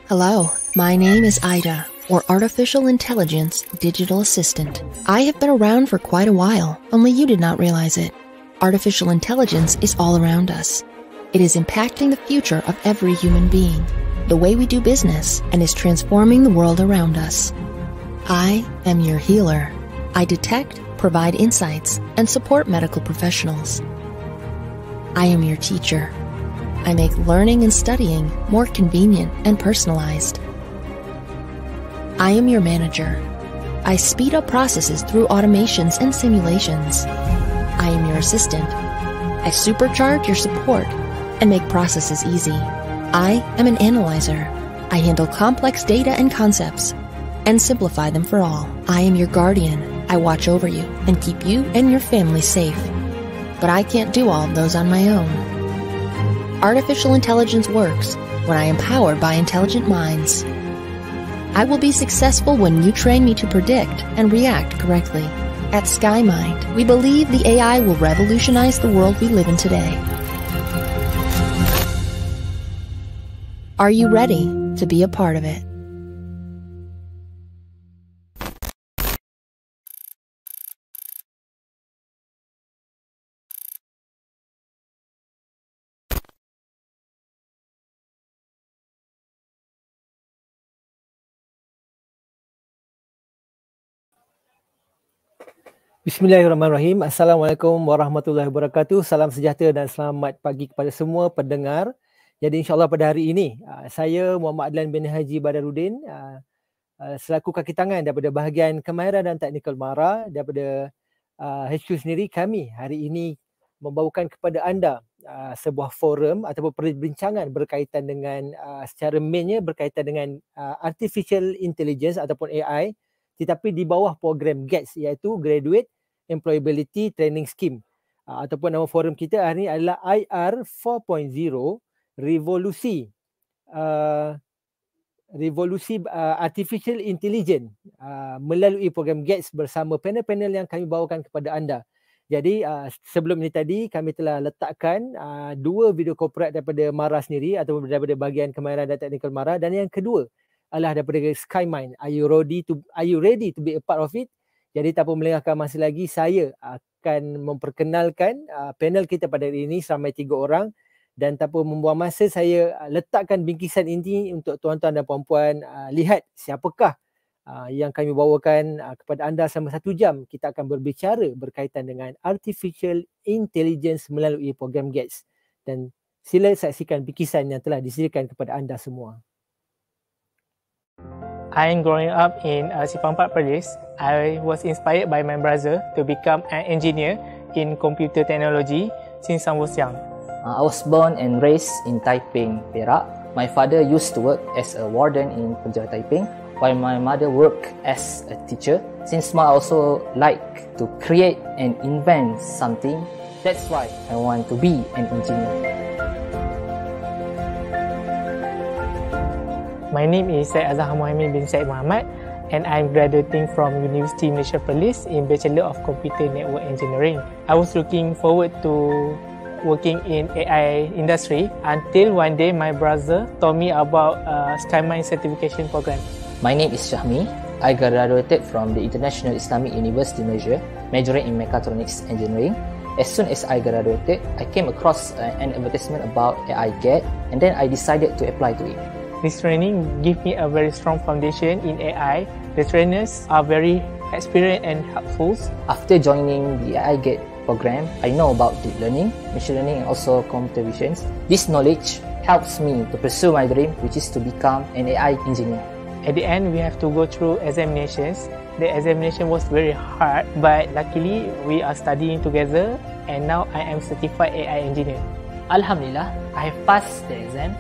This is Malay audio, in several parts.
Hello, my name is Ida, or Artificial Intelligence Digital Assistant. I have been around for quite a while, only you did not realize it. Artificial intelligence is all around us. It is impacting the future of every human being, the way we do business, and is transforming the world around us. I am your healer. I detect, provide insights, and support medical professionals. I am your teacher. I make learning and studying more convenient and personalized. I am your manager. I speed up processes through automations and simulations. I am your assistant. I supercharge your support and make processes easy. I am an analyzer. I handle complex data and concepts and simplify them for all. I am your guardian. I watch over you and keep you and your family safe. But I can't do all of those on my own. Artificial intelligence works when I am powered by intelligent minds. I will be successful when you train me to predict and react correctly. At SkyMind, we believe the AI will revolutionize the world we live in today. Are you ready to be a part of it? Bismillahirrahmanirrahim. Assalamualaikum warahmatullahi wabarakatuh. Salam sejahtera dan selamat pagi kepada semua pendengar. Jadi insyaAllah pada hari ini, saya Muhammad Adlan bin Haji Badarudin, selaku kaki tangan daripada bahagian kemahiran dan teknikal MARA daripada HQ sendiri, kami hari ini membawakan kepada anda sebuah forum ataupun perbincangan berkaitan dengan secara mainnya berkaitan dengan Artificial Intelligence ataupun AI, tetapi di bawah program GATS, iaitu Graduate Employability Training Scheme, ataupun nama forum kita hari ini adalah IR 4.0 Revolusi Artificial Intelligence melalui program GATS bersama panel-panel yang kami bawakan kepada anda. Jadi sebelum ini tadi kami telah letakkan dua video corporate daripada MARA sendiri ataupun daripada bahagian kemahiran dan teknikal MARA, dan yang kedua adalah daripada SkyMind. Are you ready to be a part of it? Jadi tanpa melengahkan masa lagi, saya akan memperkenalkan panel kita pada hari ini sampai 3 orang, dan tanpa membuang masa, saya letakkan bingkisan ini untuk tuan-tuan dan puan-puan lihat siapakah yang kami bawakan kepada anda selama 1 jam. Kita akan berbicara berkaitan dengan Artificial Intelligence melalui program GATS, dan sila saksikan bingkisan yang telah disediakan kepada anda semua. I'm growing up in Simpang 4 Perlis. I was inspired by my brother to become an engineer in computer technology since I was young. I was born and raised in Taiping, Perak. My father used to work as a warden in Penjara Taiping, while my mother worked as a teacher. Since I also like to create and invent something, that's why I want to be an engineer. My name is Syed Azhar Muhammad bin Syed Muhammad, and I'm graduating from University Malaysia Perlis in Bachelor of Computer Network Engineering. I was looking forward to working in AI industry until one day my brother told me about SkyMind certification program. My name is Syahmi. I graduated from the International Islamic University Malaysia, majoring in Mechatronics Engineering. As soon as I graduated, I came across an advertisement about AI GAT, and then I decided to apply to it. This training gave me a very strong foundation in AI. The trainers are very experienced and helpful. After joining the AI GAT program, I know about deep learning, machine learning, and also computer vision. This knowledge helps me to pursue my dream, which is to become an AI engineer. At the end, we have to go through examinations. The examination was very hard, but luckily we are studying together, and now I am certified AI engineer. Alhamdulillah, I have passed the exam.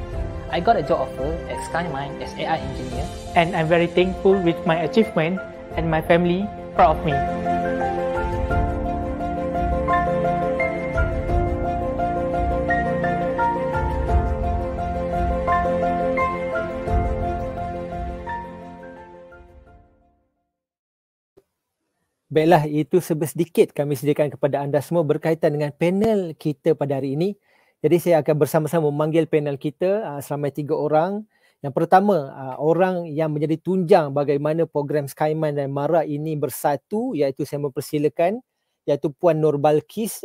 I got a job offer at SkyMind as AI engineer. And I'm very thankful with my achievement, and my family proud of me. Baiklah, itu sedikit kami sediakan kepada anda semua berkaitan dengan panel kita pada hari ini. Jadi saya akan bersama-sama memanggil panel kita selama 3 orang. Yang pertama, orang yang menjadi tunjang bagaimana program Skymind dan MARA ini bersatu, iaitu saya mempersilakan iaitu Puan Nur Balkis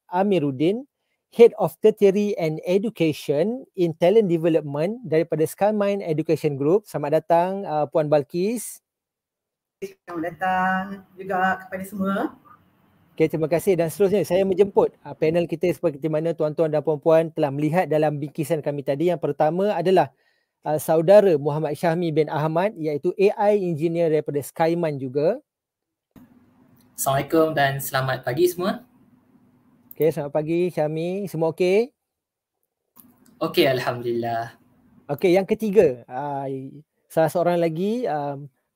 Amiruddin, Head of Tertiary and Education in Talent Development daripada Skymind Education Group. Selamat datang Puan Balkis. Selamat datang juga kepada semua. Okay, terima kasih dan seterusnya saya menjemput panel kita seperti mana tuan-tuan dan puan-puan telah melihat dalam bingkisan kami tadi. Yang pertama adalah saudara Muhammad Syahmi bin Ahmad iaitu AI engineer daripada Skymind juga. Assalamualaikum dan selamat pagi semua. Okay, selamat pagi Syahmi. Semua okey? Okey, Alhamdulillah. Okey, yang ketiga, salah seorang lagi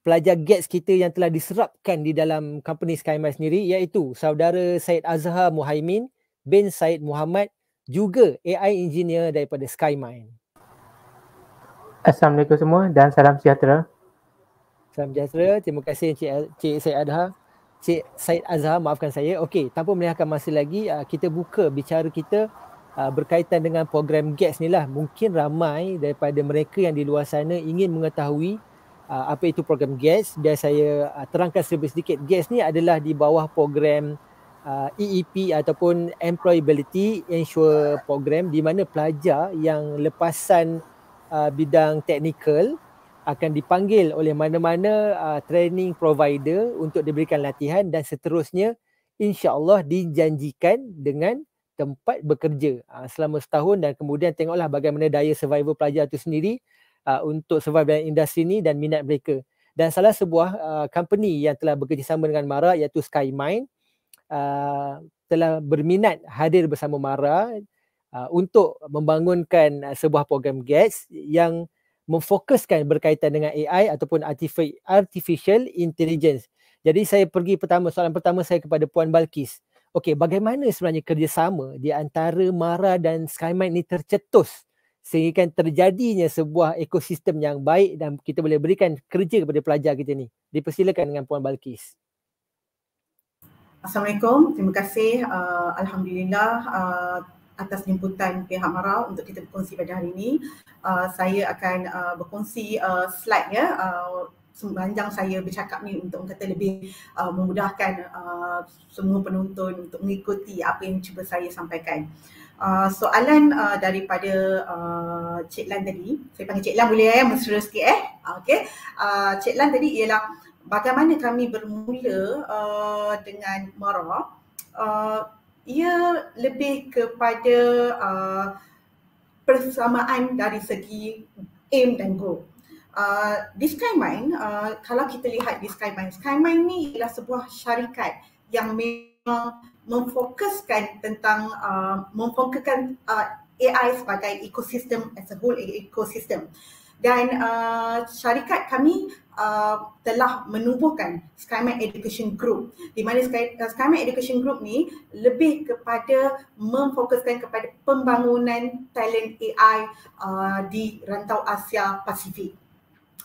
pelajar GATS kita yang telah diserapkan di dalam company Skymind sendiri iaitu saudara Syed Azhar Muhaimin bin Syed Muhammad, juga AI engineer daripada Skymind. Assalamualaikum semua dan salam sejahtera. Salam sejahtera. Terima kasih Cik Syed Azhar. Cik Syed Azhar, maafkan saya. Okey, tanpa melengahkan masa lagi, kita buka bicara kita berkaitan dengan program GATS ni lah. Mungkin ramai daripada mereka yang di luar sana ingin mengetahui apa itu program GATS. Biar saya terangkan sedikit. GATS ni adalah di bawah program EEP ataupun Employability Ensure Program, di mana pelajar yang lepasan bidang teknikal akan dipanggil oleh mana-mana training provider untuk diberikan latihan dan seterusnya insya-Allah dijanjikan dengan tempat bekerja selama setahun, dan kemudian tengoklah bagaimana daya survival pelajar itu sendiri untuk survive dalam industri ni dan minat mereka. Dan salah sebuah company yang telah bekerjasama dengan MARA iaitu Skymind telah berminat hadir bersama MARA untuk membangunkan sebuah program GATS yang memfokuskan berkaitan dengan AI ataupun Artificial Intelligence. Jadi saya pergi soalan pertama saya kepada Puan Balkis. Okey, bagaimana sebenarnya kerjasama di antara MARA dan Skymind ini tercetus sehingga terjadinya sebuah ekosistem yang baik dan kita boleh berikan kerja kepada pelajar kita ni. Dipersilakan dengan Puan Balkis. Assalamualaikum, terima kasih. Alhamdulillah atas jemputan pihak MARA untuk kita berkongsi pada hari ini. Saya akan berkongsi slide ya. Sepanjang saya bercakap ni untuk kata lebih memudahkan semua penonton untuk mengikuti apa yang cuba saya sampaikan. Soalan daripada Cik Lan tadi, saya panggil Cik Lan boleh ya, mesra sikit okey. Cik Lan tadi ialah bagaimana kami bermula dengan MARA. Ia lebih kepada persamaan dari segi aim dan goal. Di Skymind, kalau kita lihat di Skymind ni ialah sebuah syarikat yang memang memfokuskan tentang AI sebagai ekosistem as a whole ekosistem. Dan syarikat kami telah menubuhkan Skymind Education Group, di mana Skymind Education Group ni lebih kepada memfokuskan kepada pembangunan talent AI di rantau Asia Pasifik.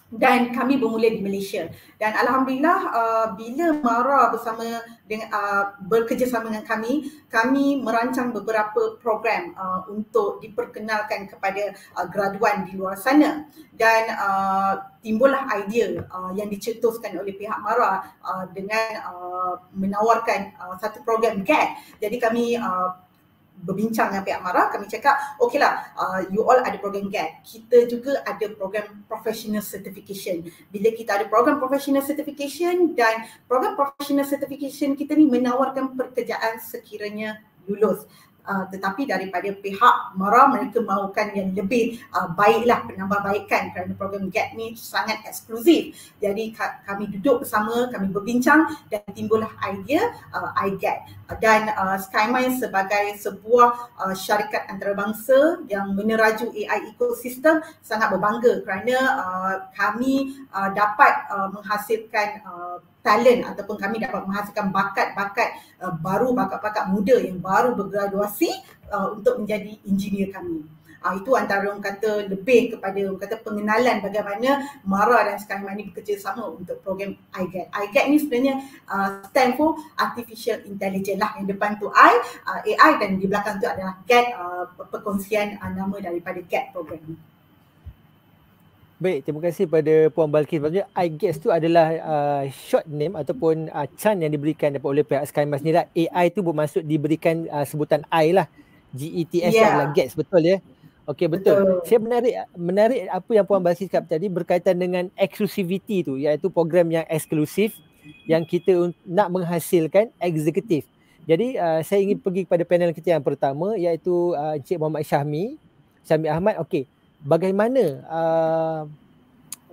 Dan kami bermula di Malaysia, dan alhamdulillah bila MARA bekerjasama dengan kami merancang beberapa program untuk diperkenalkan kepada graduan di luar sana, dan timbullah idea yang dicetuskan oleh pihak MARA dengan menawarkan satu program GAT. Jadi kami berbincang dengan pihak MARA, kami cakap okeylah, you all ada program GAT, kita juga ada program Professional Certification. Bila kita ada program Professional Certification, dan program Professional Certification kita ni menawarkan pekerjaan sekiranya lulus. Tetapi daripada pihak MARA mereka mahukan yang lebih baiklah, penambahbaikan, kerana program GAT ni sangat eksklusif. Jadi kami duduk bersama, kami berbincang dan timbullah idea iGAT. Dan Skymind sebagai sebuah syarikat antarabangsa yang meneraju AI ekosistem sangat berbangga kerana kami dapat menghasilkan talent ataupun kami dapat menghasilkan bakat-bakat baru, bakat-bakat muda yang baru bergraduasi untuk menjadi engineer kami. Itu antara orang kata lebih kepada orang kata pengenalan bagaimana MARA dan Skymind ini bekerjasama untuk program iGAT. iGAT ni sebenarnya stand for Artificial Intelligence lah, yang depan tu AI dan di belakang tu adalah GAT, perkongsian nama daripada GAT program ni. Baik, terima kasih pada Puan Balkis. Maksudnya iGuess tu adalah short name ataupun can yang diberikan oleh pihak SkyMiles ni lah. AI tu bermaksud diberikan sebutan I lah. GETS tu adalah Gets, betul ya? Okey, betul. Saya menarik apa yang Puan Balkis cakap tadi berkaitan dengan exclusivity tu, iaitu program yang eksklusif yang kita nak menghasilkan eksekutif. Jadi saya ingin pergi kepada panel kita yang pertama, iaitu Encik Muhammad Syahmi Ahmad. Okey, bagaimana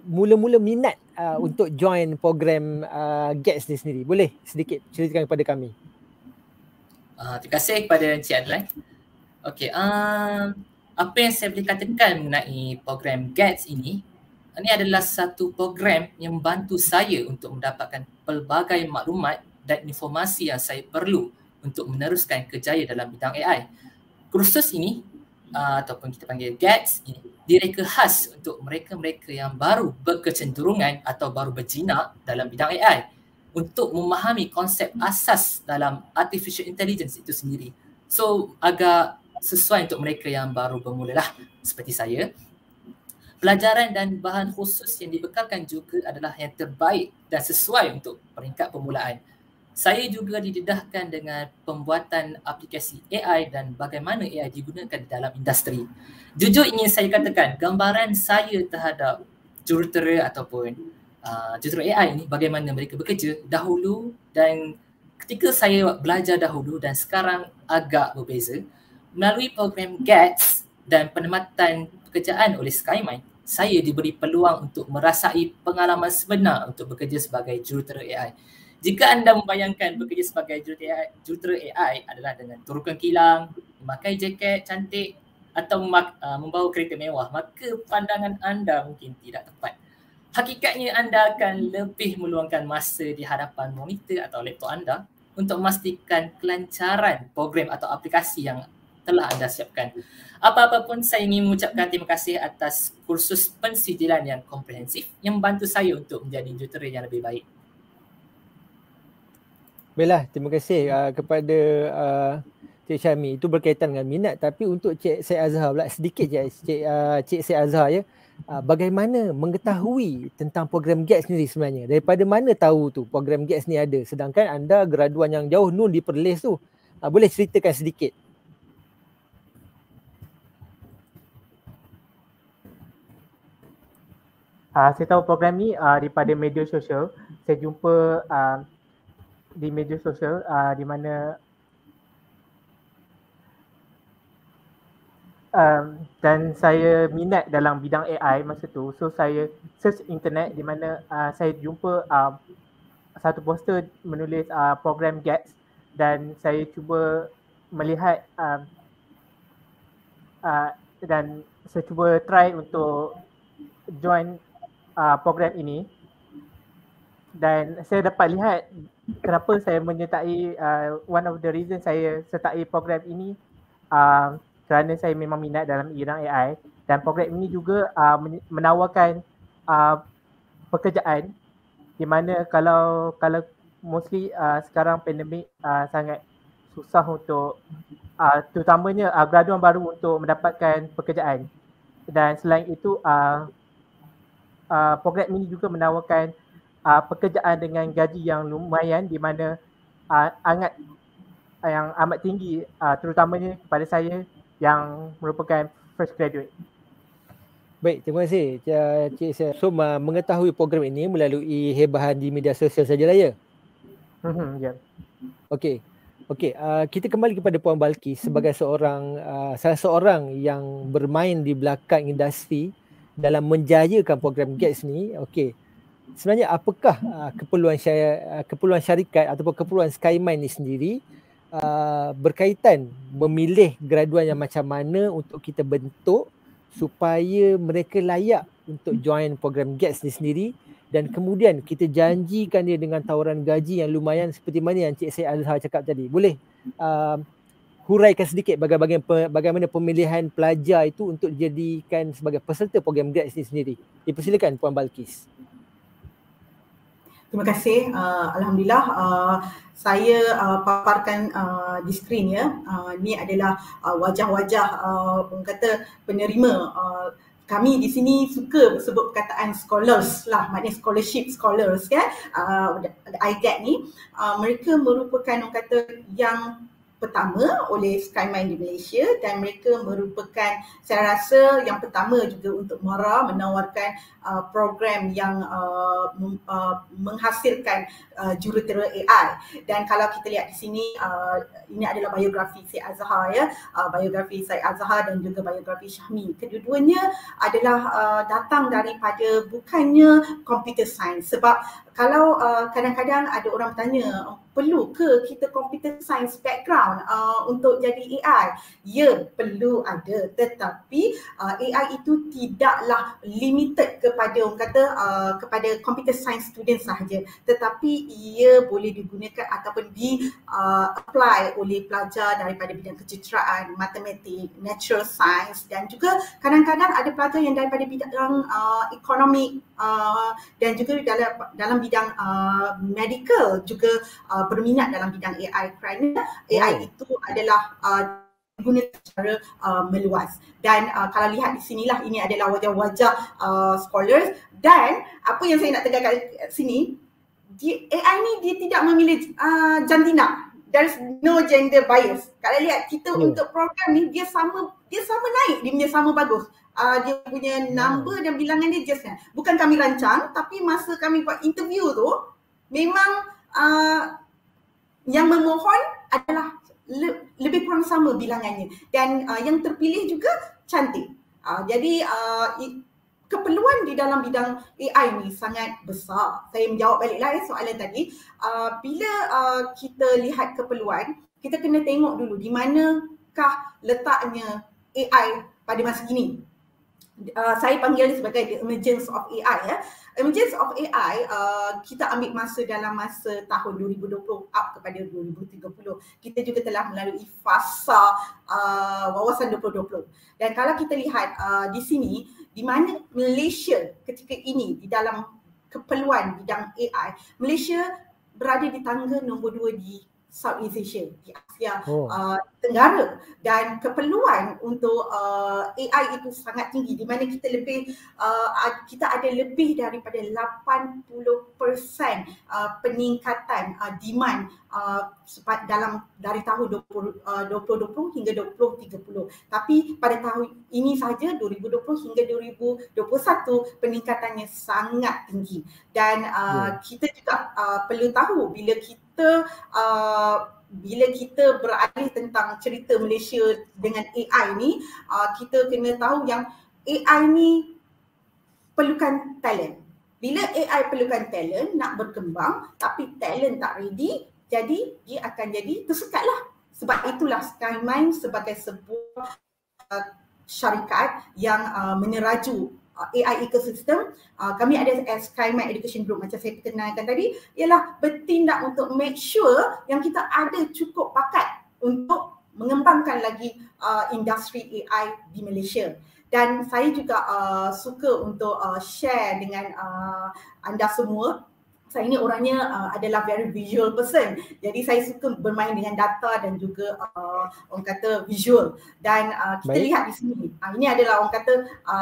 mula-mula minat untuk join program GETS ni sendiri? Boleh sedikit ceritakan kepada kami? Terima kasih kepada Encik Adlan. Okey, apa yang saya boleh katakan mengenai program GETS ini adalah satu program yang membantu saya untuk mendapatkan pelbagai maklumat dan informasi yang saya perlu untuk meneruskan kerjaya dalam bidang AI. Kursus ini ataupun kita panggil GETS ini direka khas untuk mereka-mereka yang baru berkecenderungan atau baru berjinak dalam bidang AI untuk memahami konsep asas dalam artificial intelligence itu sendiri. So agak sesuai untuk mereka yang baru bermula lah seperti saya. Pelajaran dan bahan khusus yang dibekalkan juga adalah yang terbaik dan sesuai untuk peringkat permulaan. Saya juga didedahkan dengan pembuatan aplikasi AI dan bagaimana AI digunakan di dalam industri. Jujur ingin saya katakan, gambaran saya terhadap jurutera ataupun jurutera AI ini, bagaimana mereka bekerja dahulu dan ketika saya belajar dahulu dan sekarang agak berbeza. Melalui program GETS dan penematan pekerjaan oleh SkyMiles, saya diberi peluang untuk merasai pengalaman sebenar untuk bekerja sebagai jurutera AI. Jika anda membayangkan bekerja sebagai jurutera AI adalah dengan turunkan kilang, memakai jaket cantik atau membawa kereta mewah, maka pandangan anda mungkin tidak tepat. Hakikatnya anda akan lebih meluangkan masa di hadapan monitor atau laptop anda untuk memastikan kelancaran program atau aplikasi yang telah anda siapkan. Apa-apa pun saya ingin mengucapkan terima kasih atas kursus pensijilan yang komprehensif yang membantu saya untuk menjadi jurutera yang lebih baik. Baiklah, terima kasih kepada Cik Syahmi. Itu berkaitan dengan minat, tapi untuk Cik Syed Azhar pula sedikit je Cik Syed Azhar ya. Bagaimana mengetahui tentang program GETS ni sebenarnya? Daripada mana tahu tu program GETS ni ada? Sedangkan anda graduan yang jauh nun di Perlis tu. Boleh ceritakan sedikit? Saya tahu program ni daripada media sosial. Saya jumpa di media sosial di mana dan saya minat dalam bidang AI masa tu. So saya search internet di mana saya jumpa satu poster menulis program GETS dan saya cuba melihat dan saya cuba try untuk join program ini dan saya dapat lihat kenapa saya menyertai one of the reason saya sertai program ini kerana saya memang minat dalam bidang AI dan program ini juga menawarkan pekerjaan di mana kalau mostly sekarang pandemik sangat susah untuk terutamanya graduan baru untuk mendapatkan pekerjaan dan selain itu program ini juga menawarkan pekerjaan dengan gaji yang lumayan di mana yang amat tinggi terutamanya kepada saya yang merupakan fresh graduate. Baik, terima kasih Cik Syed. So mengetahui program ini melalui hebahan di media sosial sajalah ya? Ya. Okey. Kita kembali kepada Puan Balkis sebagai salah seorang yang bermain di belakang industri dalam menjayakan program GETS ni. Okey. Sebenarnya apakah keperluan syarikat ataupun keperluan SkyMiles ni sendiri berkaitan memilih graduan yang macam mana untuk kita bentuk supaya mereka layak untuk join program GETS ni sendiri dan kemudian kita janjikan dia dengan tawaran gaji yang lumayan seperti mana yang Cik Syed Azhar cakap tadi. Boleh huraikan sedikit bagaimana pemilihan pelajar itu untuk dijadikan sebagai peserta program GETS ni sendiri. Dipersilakan Puan Balkis. Terima kasih. Alhamdulillah saya paparkan di skrin ya. Ini adalah wajah-wajah orang kata penerima kami di sini suka sebut perkataan scholars lah, maknanya scholarship scholars kan, IGAT ni, mereka merupakan orang kata yang pertama oleh SkyMind di Malaysia, dan mereka merupakan, saya rasa yang pertama juga untuk menawarkan program yang menghasilkan jurutera AI. Dan kalau kita lihat di sini, ini adalah biografi Syed Azhar ya, biografi Syed Azhar dan juga biografi Syahmi. Kedua-duanya adalah datang daripada bukannya computer science, sebab kalau kadang-kadang ada orang bertanya, perlu ke kita computer science background untuk jadi AI? Ya, perlu ada, tetapi AI itu tidaklah limited kepada orang kata kepada computer science student sahaja, tetapi ia boleh digunakan ataupun apply oleh pelajar daripada bidang kejuruteraan, matematik, natural science, dan juga kadang-kadang ada pelajar yang daripada bidang ekonomi dan juga dalam bidang medical juga berminat dalam bidang AI, kerana AI itu adalah digunakan secara meluas. Dan kalau lihat di sinilah, ini adalah wajah-wajah scholars, dan apa yang saya nak tegaskan kat sini, AI ni dia tidak memilih jantina. There is no gender bias. Kalau lihat kita untuk program ni, dia sama naik, dia punya sama bagus. Dia punya number dan bilangan dia just kan. Bukan kami rancang, tapi masa kami buat interview tu, memang yang memohon adalah lebih kurang sama bilangannya, dan yang terpilih juga cantik. Jadi keperluan di dalam bidang AI ni sangat besar. Saya menjawab baliklah soalan tadi. Bila kita lihat keperluan, kita kena tengok dulu di manakah letaknya AI pada masa kini. Saya panggil dia sebagai the emergence of AI ya. Emergence of AI, kita ambil masa dalam masa tahun 2020 up kepada 2030. Kita juga telah melalui fasa wawasan 2020. Dan kalau kita lihat di sini, di mana Malaysia ketika ini di dalam keperluan bidang AI, Malaysia berada di tangga nombor 2 di Southeast Asia, di Asia Tenggara, dan keperluan untuk AI itu sangat tinggi, di mana kita ada lebih daripada 80% peningkatan demand dari tahun 2020 hingga 2030. Tapi pada tahun ini sahaja 2020 hingga 2021 peningkatannya sangat tinggi, dan kita juga perlu tahu bila kita beralih tentang cerita Malaysia dengan AI ni, kita kena tahu yang AI ni perlukan talent. Bila AI perlukan talent nak berkembang, tapi talent tak ready, jadi dia akan jadi tersekatlah. Sebab itulah SkyMind sebagai sebuah syarikat yang meneraju AI ecosystem. Kami ada SkyMind Education Group, macam saya kenalkan tadi, ialah bertindak untuk make sure yang kita ada cukup bakat untuk mengembangkan lagi industri AI di Malaysia. Dan saya juga suka untuk share dengan anda semua. Saya ni orangnya adalah very visual person. Jadi saya suka bermain dengan data dan juga orang kata visual. Dan kita lihat di sini. Ini adalah orang kata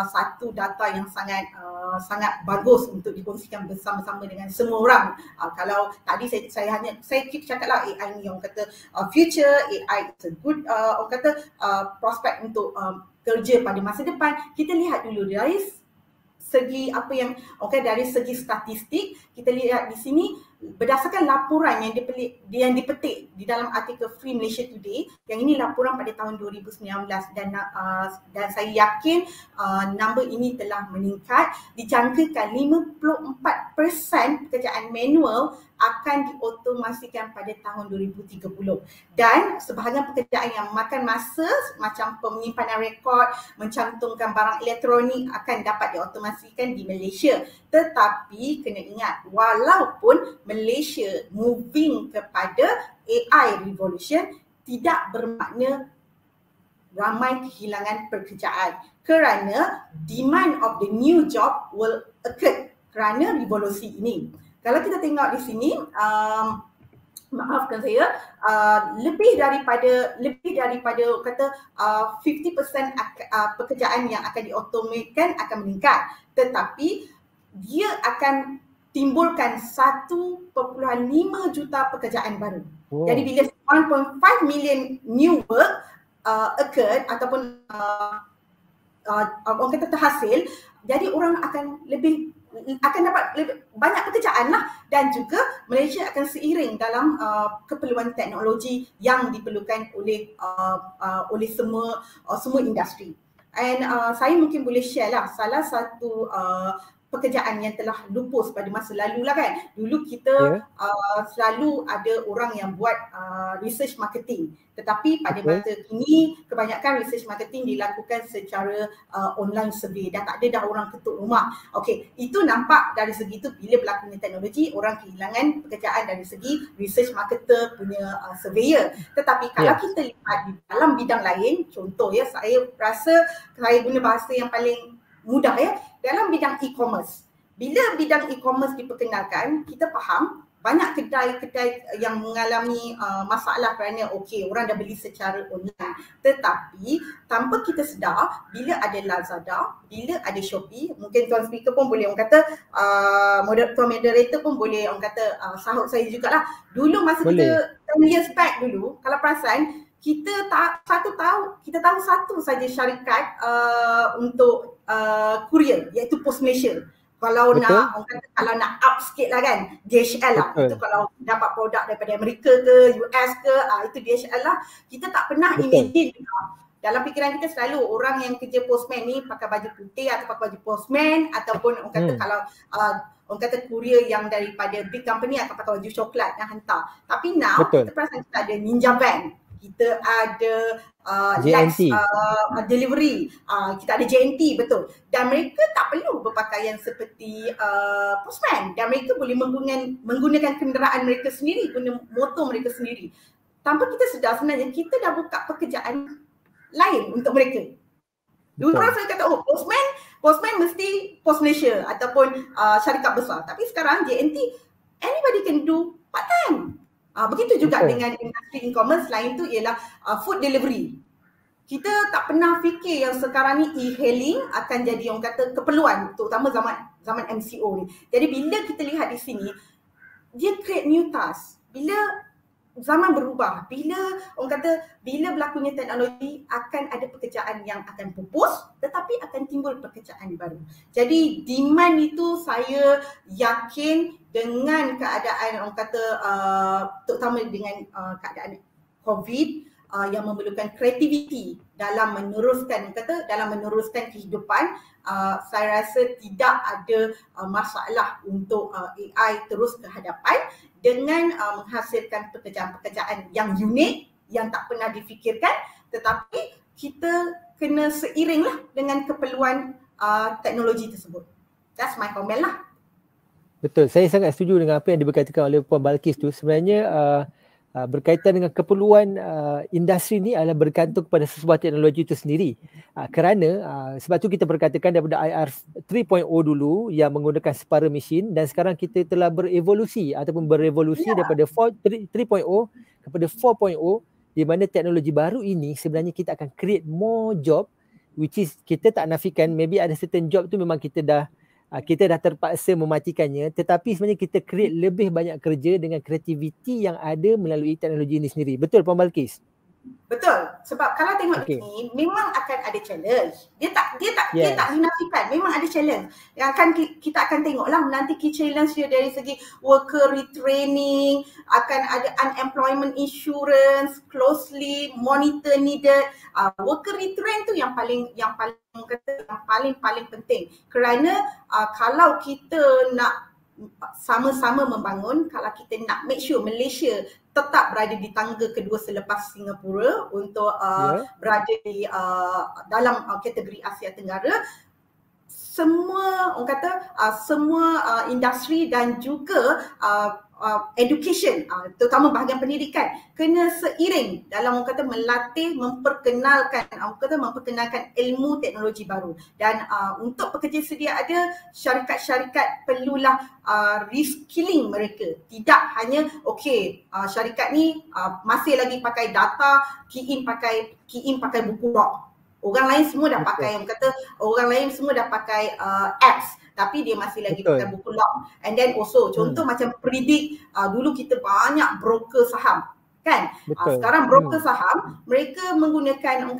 satu data yang sangat bagus untuk dikongsikan bersama-sama dengan semua orang. Kalau tadi saya keep cakaplah AI ni orang kata future, AI is a good orang kata prospek untuk kerja pada masa depan. Kita lihat dulu dari segi apa yang dari segi statistik, kita lihat di sini berdasarkan laporan yang dipetik di dalam artikel Free Malaysia Today, yang ini laporan pada tahun 2019, dan saya yakin number ini telah meningkat. Dijangkakan 54% pekerjaan manual akan diotomasikan pada tahun 2030, dan sebahagian pekerjaan yang makan masa macam penyimpanan rekod, mencantumkan barang elektronik akan dapat diotomasikan di Malaysia. Tetapi kena ingat, walaupun Malaysia moving kepada AI revolution, tidak bermakna ramai kehilangan pekerjaan, kerana demand of the new job will occur kerana revolusi ini. Kalau kita tengok di sini, maafkan saya, lebih daripada kata 50% pekerjaan yang akan diotomatekan akan meningkat, tetapi dia akan timbulkan 1.5 juta pekerjaan baru. Wow. Jadi bila 1.5 million new work occurred ataupun orang kata terhasil, jadi orang akan dapat lebih banyak pekerjaan lah, dan juga Malaysia akan seiring dalam keperluan teknologi yang diperlukan oleh semua industri. And saya mungkin boleh share lah salah satu pekerjaan yang telah lupus pada masa lalu lah kan. Dulu kita selalu ada orang yang buat research marketing, tetapi pada masa kini kebanyakan research marketing dilakukan secara online survey, dah tak ada dah orang ketuk rumah. Okey, itu nampak dari segi tu bila berlakunya teknologi orang kehilangan pekerjaan dari segi research marketer punya surveyor. Tetapi kalau kita lihat di dalam bidang lain, contoh saya rasa saya guna bahasa yang paling mudah dalam bidang e-commerce. Bila bidang e-commerce diperkenalkan, kita faham banyak kedai-kedai yang mengalami masalah kerana orang dah beli secara online. Tetapi tanpa kita sedar, bila ada Lazada, bila ada Shopee, mungkin tuan speaker pun boleh orang kata, tuan moderator pun boleh orang kata sahut saya jugalah. Dulu masa kita 10 years back dulu, kalau perasan, kita tahu satu saja syarikat untuk courier, iaitu Pos Malaysia. Kalau nak up sikit lah kan, DHL lah. Itu kalau dapat produk daripada Amerika ke, US ke, itu DHL lah. Kita tak pernah imagine. Dalam fikiran kita selalu orang yang kerja postman ni pakai baju putih atau pakai baju postman, ataupun orang kata kalau orang kata courier yang daripada big company akan pakai baju coklat yang hantar. Tapi now kita perasan kita ada Ninja Van, kita ada JNT delivery, kita ada JNT, betul. Dan mereka tak perlu berpakaian seperti postman, dan mereka boleh menggunakan kenderaan mereka sendiri, guna motor mereka sendiri. Tanpa kita sedar sebenarnya kita dah buka pekerjaan lain untuk mereka. Dulu orang saya kata postman mesti Pos Malaysia ataupun syarikat besar. Tapi sekarang JNT anybody can do part time. Begitu juga dengan industri e-commerce lain tu ialah food delivery. Kita tak pernah fikir yang sekarang ni e-hailing akan jadi orang kata keperluan, terutama zaman MCO ni. Jadi bila kita lihat di sini, dia create new task. Bila zaman berubah, bila berlakunya teknologi, akan ada pekerjaan yang akan pupus, tetapi akan timbul pekerjaan baru. Jadi demand itu saya yakin dengan keadaan orang kata terutama dengan keadaan COVID yang memerlukan kreativiti dalam meneruskan kehidupan, saya rasa tidak ada masalah untuk AI terus ke hadapan dengan menghasilkan pekerjaan-pekerjaan yang unik, yang tak pernah difikirkan, tetapi kita kena seiringlah dengan keperluan teknologi tersebut. That's my comment lah. Betul, saya sangat setuju dengan apa yang diberkatakan oleh Puan Balkis tu. Sebenarnya berkaitan dengan keperluan industri ni adalah bergantung kepada sebuah teknologi itu sendiri. Kerana sebab tu kita berkatakan daripada IR 3.0 dulu yang menggunakan separa mesin, dan sekarang kita telah berevolusi ataupun berevolusi daripada 3.0 kepada 4.0, di mana teknologi baru ini sebenarnya kita akan create more job, which is kita tak nafikan maybe ada certain job tu memang kita dah terpaksa mematikannya, tetapi sebenarnya kita create lebih banyak kerja dengan kreativiti yang ada melalui teknologi ini sendiri. Betul Puan Balkis? Betul. Sebab kalau tengok ni memang akan ada challenge. Dia tak dinafikan, memang ada challenge. Yang akan kita akan tengoklah nanti key challenge dia dari segi worker retraining, akan ada unemployment insurance, closely monitor needed. Worker retrain tu yang paling penting. Kerana kalau kita nak sama-sama membangun, kalau kita nak make sure Malaysia tetap berada di tangga kedua selepas Singapura untuk berada di dalam kategori Asia Tenggara, semua orang kata semua industri dan juga education, terutama bahagian pendidikan, kena seiring dalam orang kata melatih, memperkenalkan ilmu teknologi baru. Dan untuk pekerja sedia ada, syarikat-syarikat perlulah reskilling mereka. Tidak hanya syarikat ni masih lagi pakai data, key in pakai buku doc. Orang lain semua dah pakai, orang lain semua dah pakai apps, tapi dia masih lagi pakai buku log. And then also contoh macam predict, dulu kita banyak broker saham kan. Sekarang broker saham mereka menggunakan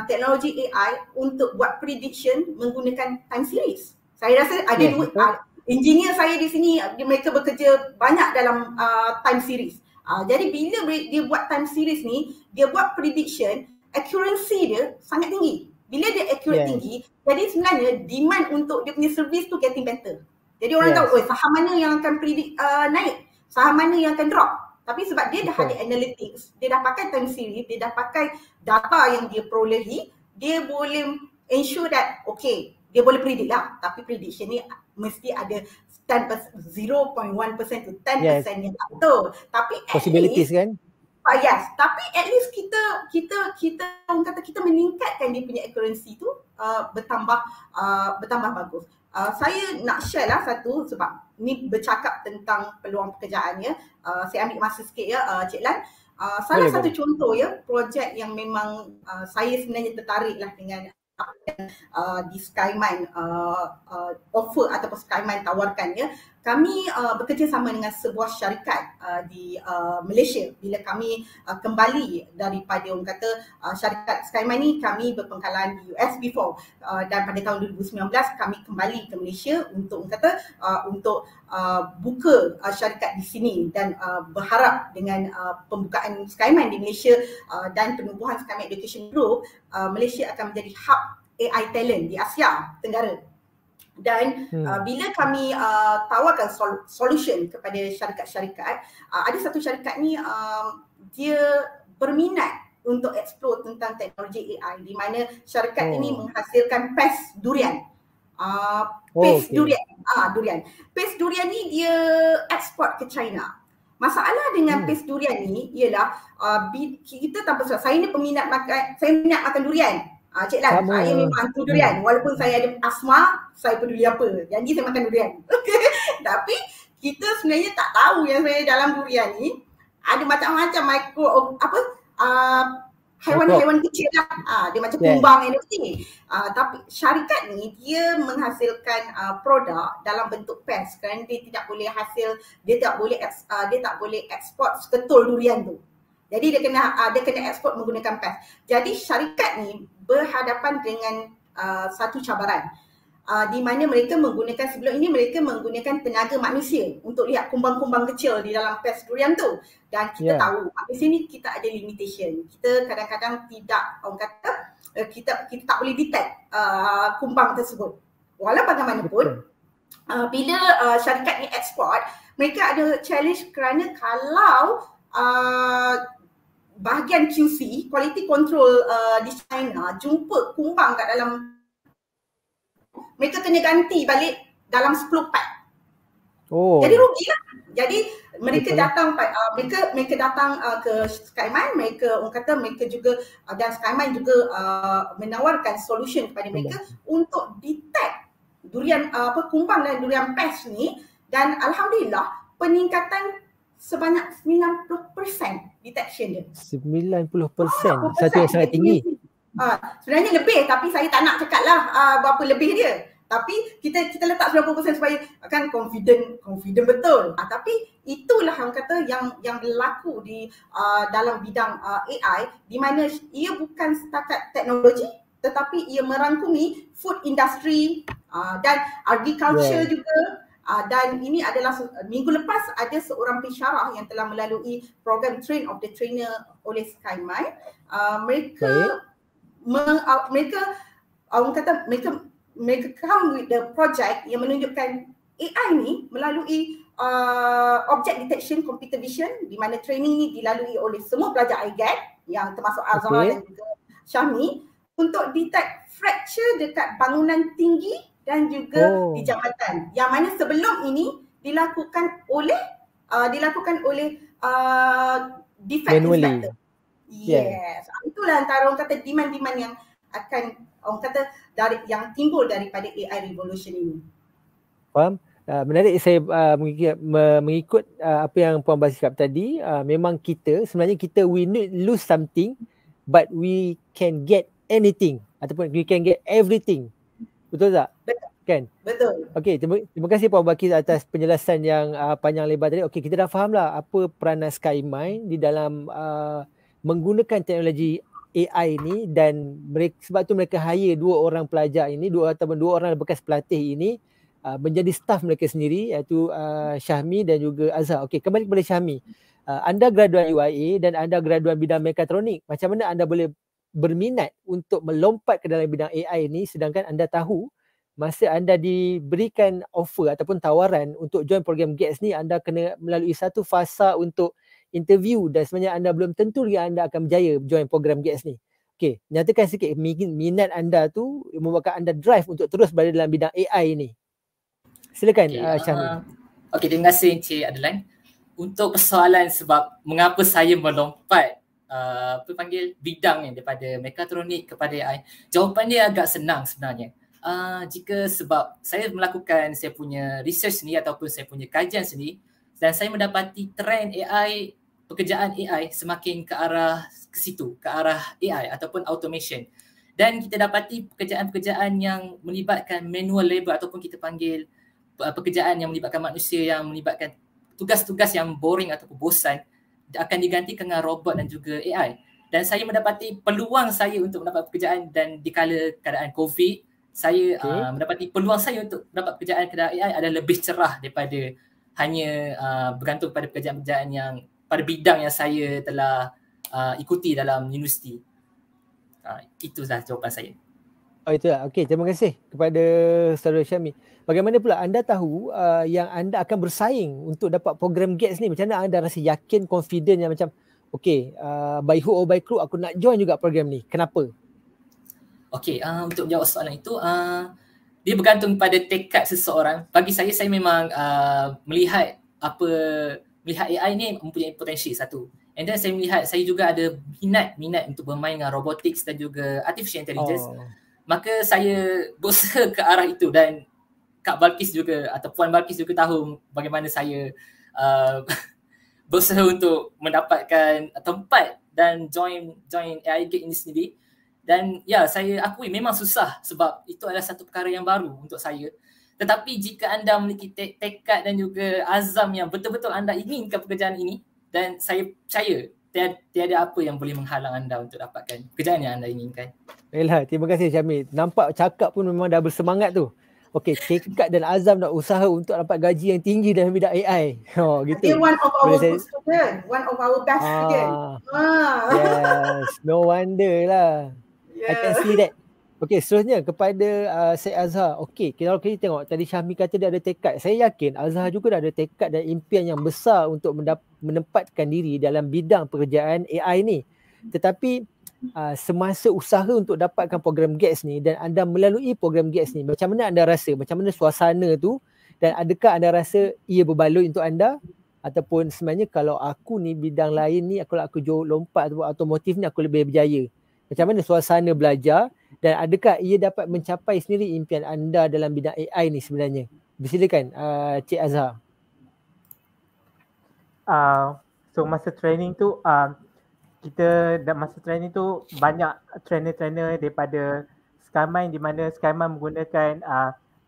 teknologi AI untuk buat prediction menggunakan time series. Saya rasa ada dua engineer saya di sini, mereka bekerja banyak dalam time series. Jadi bila dia buat time series ni, dia buat prediction, accuracy dia sangat tinggi. Bila dia accurate tinggi, jadi sebenarnya demand untuk dia punya service tu getting better. Jadi orang tahu, saham mana yang akan predict naik, saham mana yang akan drop. Tapi sebab dia dah ada analytics, dia dah pakai time series, dia dah pakai data yang dia perolehi, dia boleh ensure that dia boleh predict lah. Tapi prediction ni mesti ada 0.1% to 10% yang tak betul. Tapi possibilities kan? Yes, tapi at least kita orang kata kita meningkatkan dia punya accuracy tu bertambah bagus. Saya nak share lah satu, sebab ni bercakap tentang peluang pekerjaan ya. Saya ambil masa sikit ya Cik Lan. Salah satu contoh ya, projek yang memang saya sebenarnya tertarik lah dengan di Skymind offer ataupun Skymind tawarkan ya. Kami bekerja sama dengan sebuah syarikat di Malaysia. Bila kami kembali daripada orang kata syarikat Skymind ni, kami berpengkalan di US before, dan pada tahun 2019 kami kembali ke Malaysia untuk orang kata buka syarikat di sini, dan berharap dengan pembukaan Skymind di Malaysia dan penubuhan Skymind Education Group, Malaysia akan menjadi hub AI talent di Asia Tenggara. Dan bila kami tawarkan solution kepada syarikat-syarikat, ada satu syarikat ni dia berminat untuk explore tentang teknologi AI, di mana syarikat ini menghasilkan paste durian. Durian. Paste durian ni dia ekspor ke China. Masalah dengan paste durian ni ialah kita tanpa salah, saya ni peminat makan durian. Cik Lan, saya memang anti durian. Walaupun saya ada asma, saya peduli apa. Janji saya makan durian. Tapi kita sebenarnya tak tahu yang saya dalam durian ni ada macam-macam haiwan-haiwan kecil lah. Dia macam kumbang ni. Tapi syarikat ni dia menghasilkan produk dalam bentuk paste, kerana dia tak boleh ekspor seketul durian tu. Jadi dia kena ekspor menggunakan paste. Jadi syarikat ni berhadapan dengan satu cabaran, di mana mereka sebelum ini mereka menggunakan tenaga manusia untuk lihat kumbang-kumbang kecil di dalam paste durian tu. Dan kita tahu manusia ni kita ada limitation. Kita kadang-kadang tidak, orang kata kita tak boleh detect kumbang tersebut. Walau bagaimanapun, bila syarikat ni ekspor, mereka ada challenge, kerana kalau bahagian QC, quality control di China jumpa kumbang kat dalam, mereka kena ganti balik dalam 10 pack. Jadi rugilah. Jadi mereka datang ke Skymind, mereka juga dan Skymind juga menawarkan solution kepada mereka untuk detect durian kumbang dan durian paste ni, dan alhamdulillah peningkatan sebanyak 90% detection dia. 90%? Satu yang sangat tinggi. Sebenarnya lebih, tapi saya tak nak cakap lah berapa lebih dia. Tapi kita letak 90% supaya kan confident betul. Tapi itulah orang kata yang berlaku di dalam bidang AI, di mana ia bukan setakat teknologi, tetapi ia merangkumi food industry dan agriculture juga. Dan ini adalah minggu lepas ada seorang pensyarah yang telah melalui program Train of the Trainer oleh Skymind. Mereka come with the project yang menunjukkan AI ni melalui object detection computer vision, di mana training ni dilalui oleh semua pelajar IGAT yang termasuk Azhar dan juga Syahmi, untuk detect fracture dekat bangunan tinggi dan juga di jambatan, yang mana sebelum ini dilakukan oleh defect Manually. inspector. Yes. Itulah antara orang kata demand-demand yang akan orang kata yang timbul daripada AI revolution ini. Faham? Menarik saya mengikut apa yang Puan Basri cakap tadi. Memang sebenarnya kita we need lose something but we can get anything ataupun we can get everything. Betul tak? Betul. Kan? Betul. Okey, terima kasih Puan Balkis atas penjelasan yang panjang lebar tadi. Okey, kita dah fahamlah apa peranan SkyMind di dalam menggunakan teknologi AI ni, dan sebab tu mereka hire dua orang pelajar ini, dua orang bekas pelatih ini menjadi staf mereka sendiri, iaitu Syahmi dan juga Azhar. Okey, kembali kepada Syahmi. Anda graduan UIA dan anda graduan bidang mekatronik. Macam mana anda boleh berminat untuk melompat ke dalam bidang AI ni sedangkan anda tahu masa anda diberikan offer ataupun tawaran untuk join program GATS ni, anda kena melalui satu fasa untuk interview dan sebenarnya anda belum tentu anda akan berjaya join program GATS ni. Okey, nyatakan sikit minat anda tu membuatkan anda drive untuk terus berada dalam bidang AI ni. Silakan Syahmi. Okey, terima kasih Encik Adeline. Untuk persoalan sebab mengapa saya melompat bidang ni daripada mekatronik kepada AI, jawapan dia agak senang sebenarnya. Jika sebab saya melakukan saya punya research ni ataupun saya punya kajian sendiri, dan saya mendapati trend AI, pekerjaan AI semakin ke arah ke situ, ke arah AI ataupun automation. Dan kita dapati pekerjaan-pekerjaan yang melibatkan manual labor ataupun kita panggil pekerjaan yang melibatkan manusia, yang melibatkan tugas-tugas yang boring ataupun bosan, akan digantikan dengan robot dan juga AI. Dan saya mendapati peluang saya untuk mendapat pekerjaan, dan di kala keadaan COVID, saya mendapati peluang saya untuk dapat pekerjaan kepada AI adalah lebih cerah daripada hanya bergantung pada pekerjaan-pekerjaan yang pada bidang yang saya telah ikuti dalam universiti. Itulah jawapan saya. Oh, itulah. Okey, terima kasih kepada saudara Syahmi. Bagaimana pula anda tahu yang anda akan bersaing untuk dapat program GATS ni? Macam mana anda rasa yakin, confident yang macam okey, by hook or by crook aku nak join juga program ni. Kenapa? Okey, untuk menjawab soalan itu, dia bergantung pada tekad seseorang. Bagi saya memang melihat AI ni mempunyai potensi satu. And then saya melihat saya juga ada minat untuk bermain dengan robotics dan juga artificial intelligence. Maka saya berusaha ke arah itu, dan Kak Balkis juga atau Puan Balkis juga tahu bagaimana saya berusaha untuk mendapatkan tempat dan join AI Gate ini sendiri. Dan ya, saya akui memang susah sebab itu adalah satu perkara yang baru untuk saya. Tetapi jika anda memiliki tekad dan juga azam yang betul-betul anda inginkan pekerjaan ini, dan saya percaya tiada apa yang boleh menghalang anda untuk dapatkan pekerjaan yang anda inginkan. Baiklah, terima kasih Syamil. Nampak cakap pun memang dah bersemangat tu. Okey, tekad dan azam nak usaha untuk dapat gaji yang tinggi dalam bidang AI. Oh, gitu. Dia one of our good student, one of our best student. Yes, no wonder lah. I can see that. Okey, seterusnya kepada Syed Azhar. Okey, kalau kita tengok tadi Syahmi kata dia ada tekad. Saya yakin Azhar juga dah ada tekad dan impian yang besar untuk menempatkan diri dalam bidang pekerjaan AI ni. Tetapi semasa usaha untuk dapatkan program GATS ni dan anda melalui program GATS ni, macam mana anda rasa? Macam mana suasana tu? Dan adakah anda rasa ia berbaloi untuk anda? Ataupun sebenarnya kalau aku ni bidang lain ni, kalau aku lompat atau otomotif ni aku lebih berjaya. Macam mana suasana belajar dan adakah ia dapat mencapai sendiri impian anda dalam bidang AI ni sebenarnya? Bersilakan Cik Azhar. So masa training tu masa training tu banyak trainer-trainer daripada SkyMind, di mana SkyMind menggunakan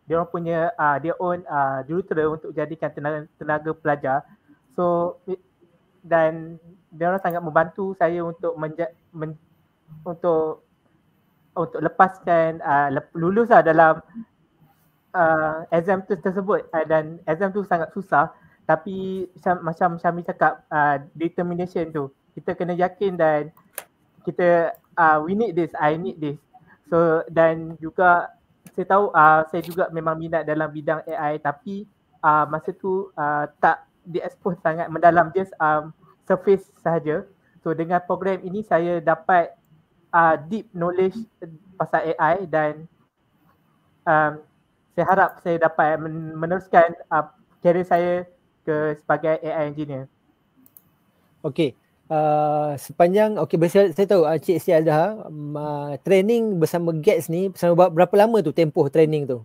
dia orang punya dia own jurutera untuk jadikan tenaga pelajar. So dan dia orang sangat membantu saya untuk untuk lepaskan lulus dalam exam tersebut, dan exam tu sangat susah, tapi macam Syahmi cakap, determination tu kita kena yakin dan kita we need this, I need this. So dan juga saya tahu saya juga memang minat dalam bidang AI, tapi masa tu tak di-expose sangat mendalam, just surface sahaja. So dengan program ini saya dapat deep knowledge pasal AI, dan saya harap saya dapat meneruskan career saya sebagai AI engineer. Okey. Sepanjang saya tahu Cik Istiadah training bersama GATS ni bersama berapa lama tu tempoh training tu?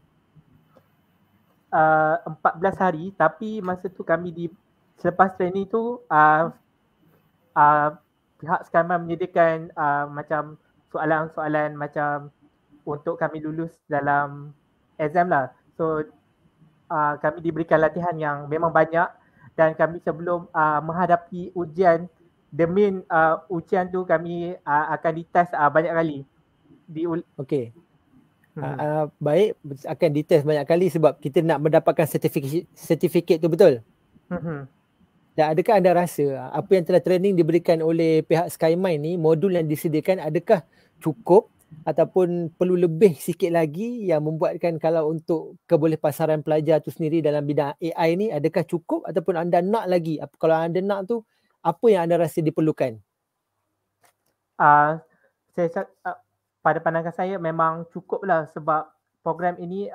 14 hari, tapi masa tu kami selepas training tu pihak SkyMind menyediakan macam soalan-soalan macam untuk kami lulus dalam exam lah. So kami diberikan latihan yang memang banyak dan kami sebelum menghadapi ujian, the main ujian tu kami akan dites banyak kali. Okey. Baik, akan dites banyak kali sebab kita nak mendapatkan sertifikat tu, betul? Dan adakah anda rasa apa yang telah training diberikan oleh pihak SkyMind ni, modul yang disediakan, adakah cukup ataupun perlu lebih sikit lagi yang membuatkan kalau untuk kebolehpasaran pelajar tu sendiri dalam bidang AI ni, adakah cukup ataupun anda nak lagi? Kalau anda nak tu, apa yang anda rasa diperlukan? Pada pandangan saya memang cukup lah sebab program ini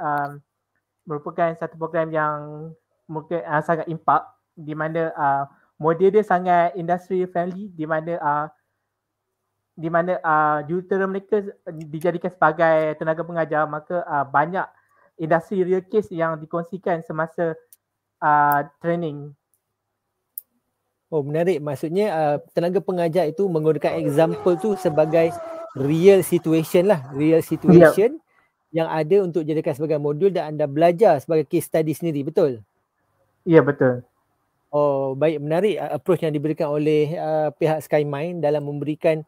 merupakan satu program yang mungkin sangat impak, di mana model dia sangat industry friendly, di mana jurutera mereka dijadikan sebagai tenaga pengajar, maka banyak industri real case yang dikongsikan semasa training. Oh, menarik. Maksudnya tenaga pengajar itu menggunakan example tu sebagai real situation lah. Real situation yang ada untuk jadikan sebagai modul dan anda belajar sebagai case study sendiri, betul? Ya, betul. Oh, baik. Menarik approach yang diberikan oleh pihak SkyMind dalam memberikan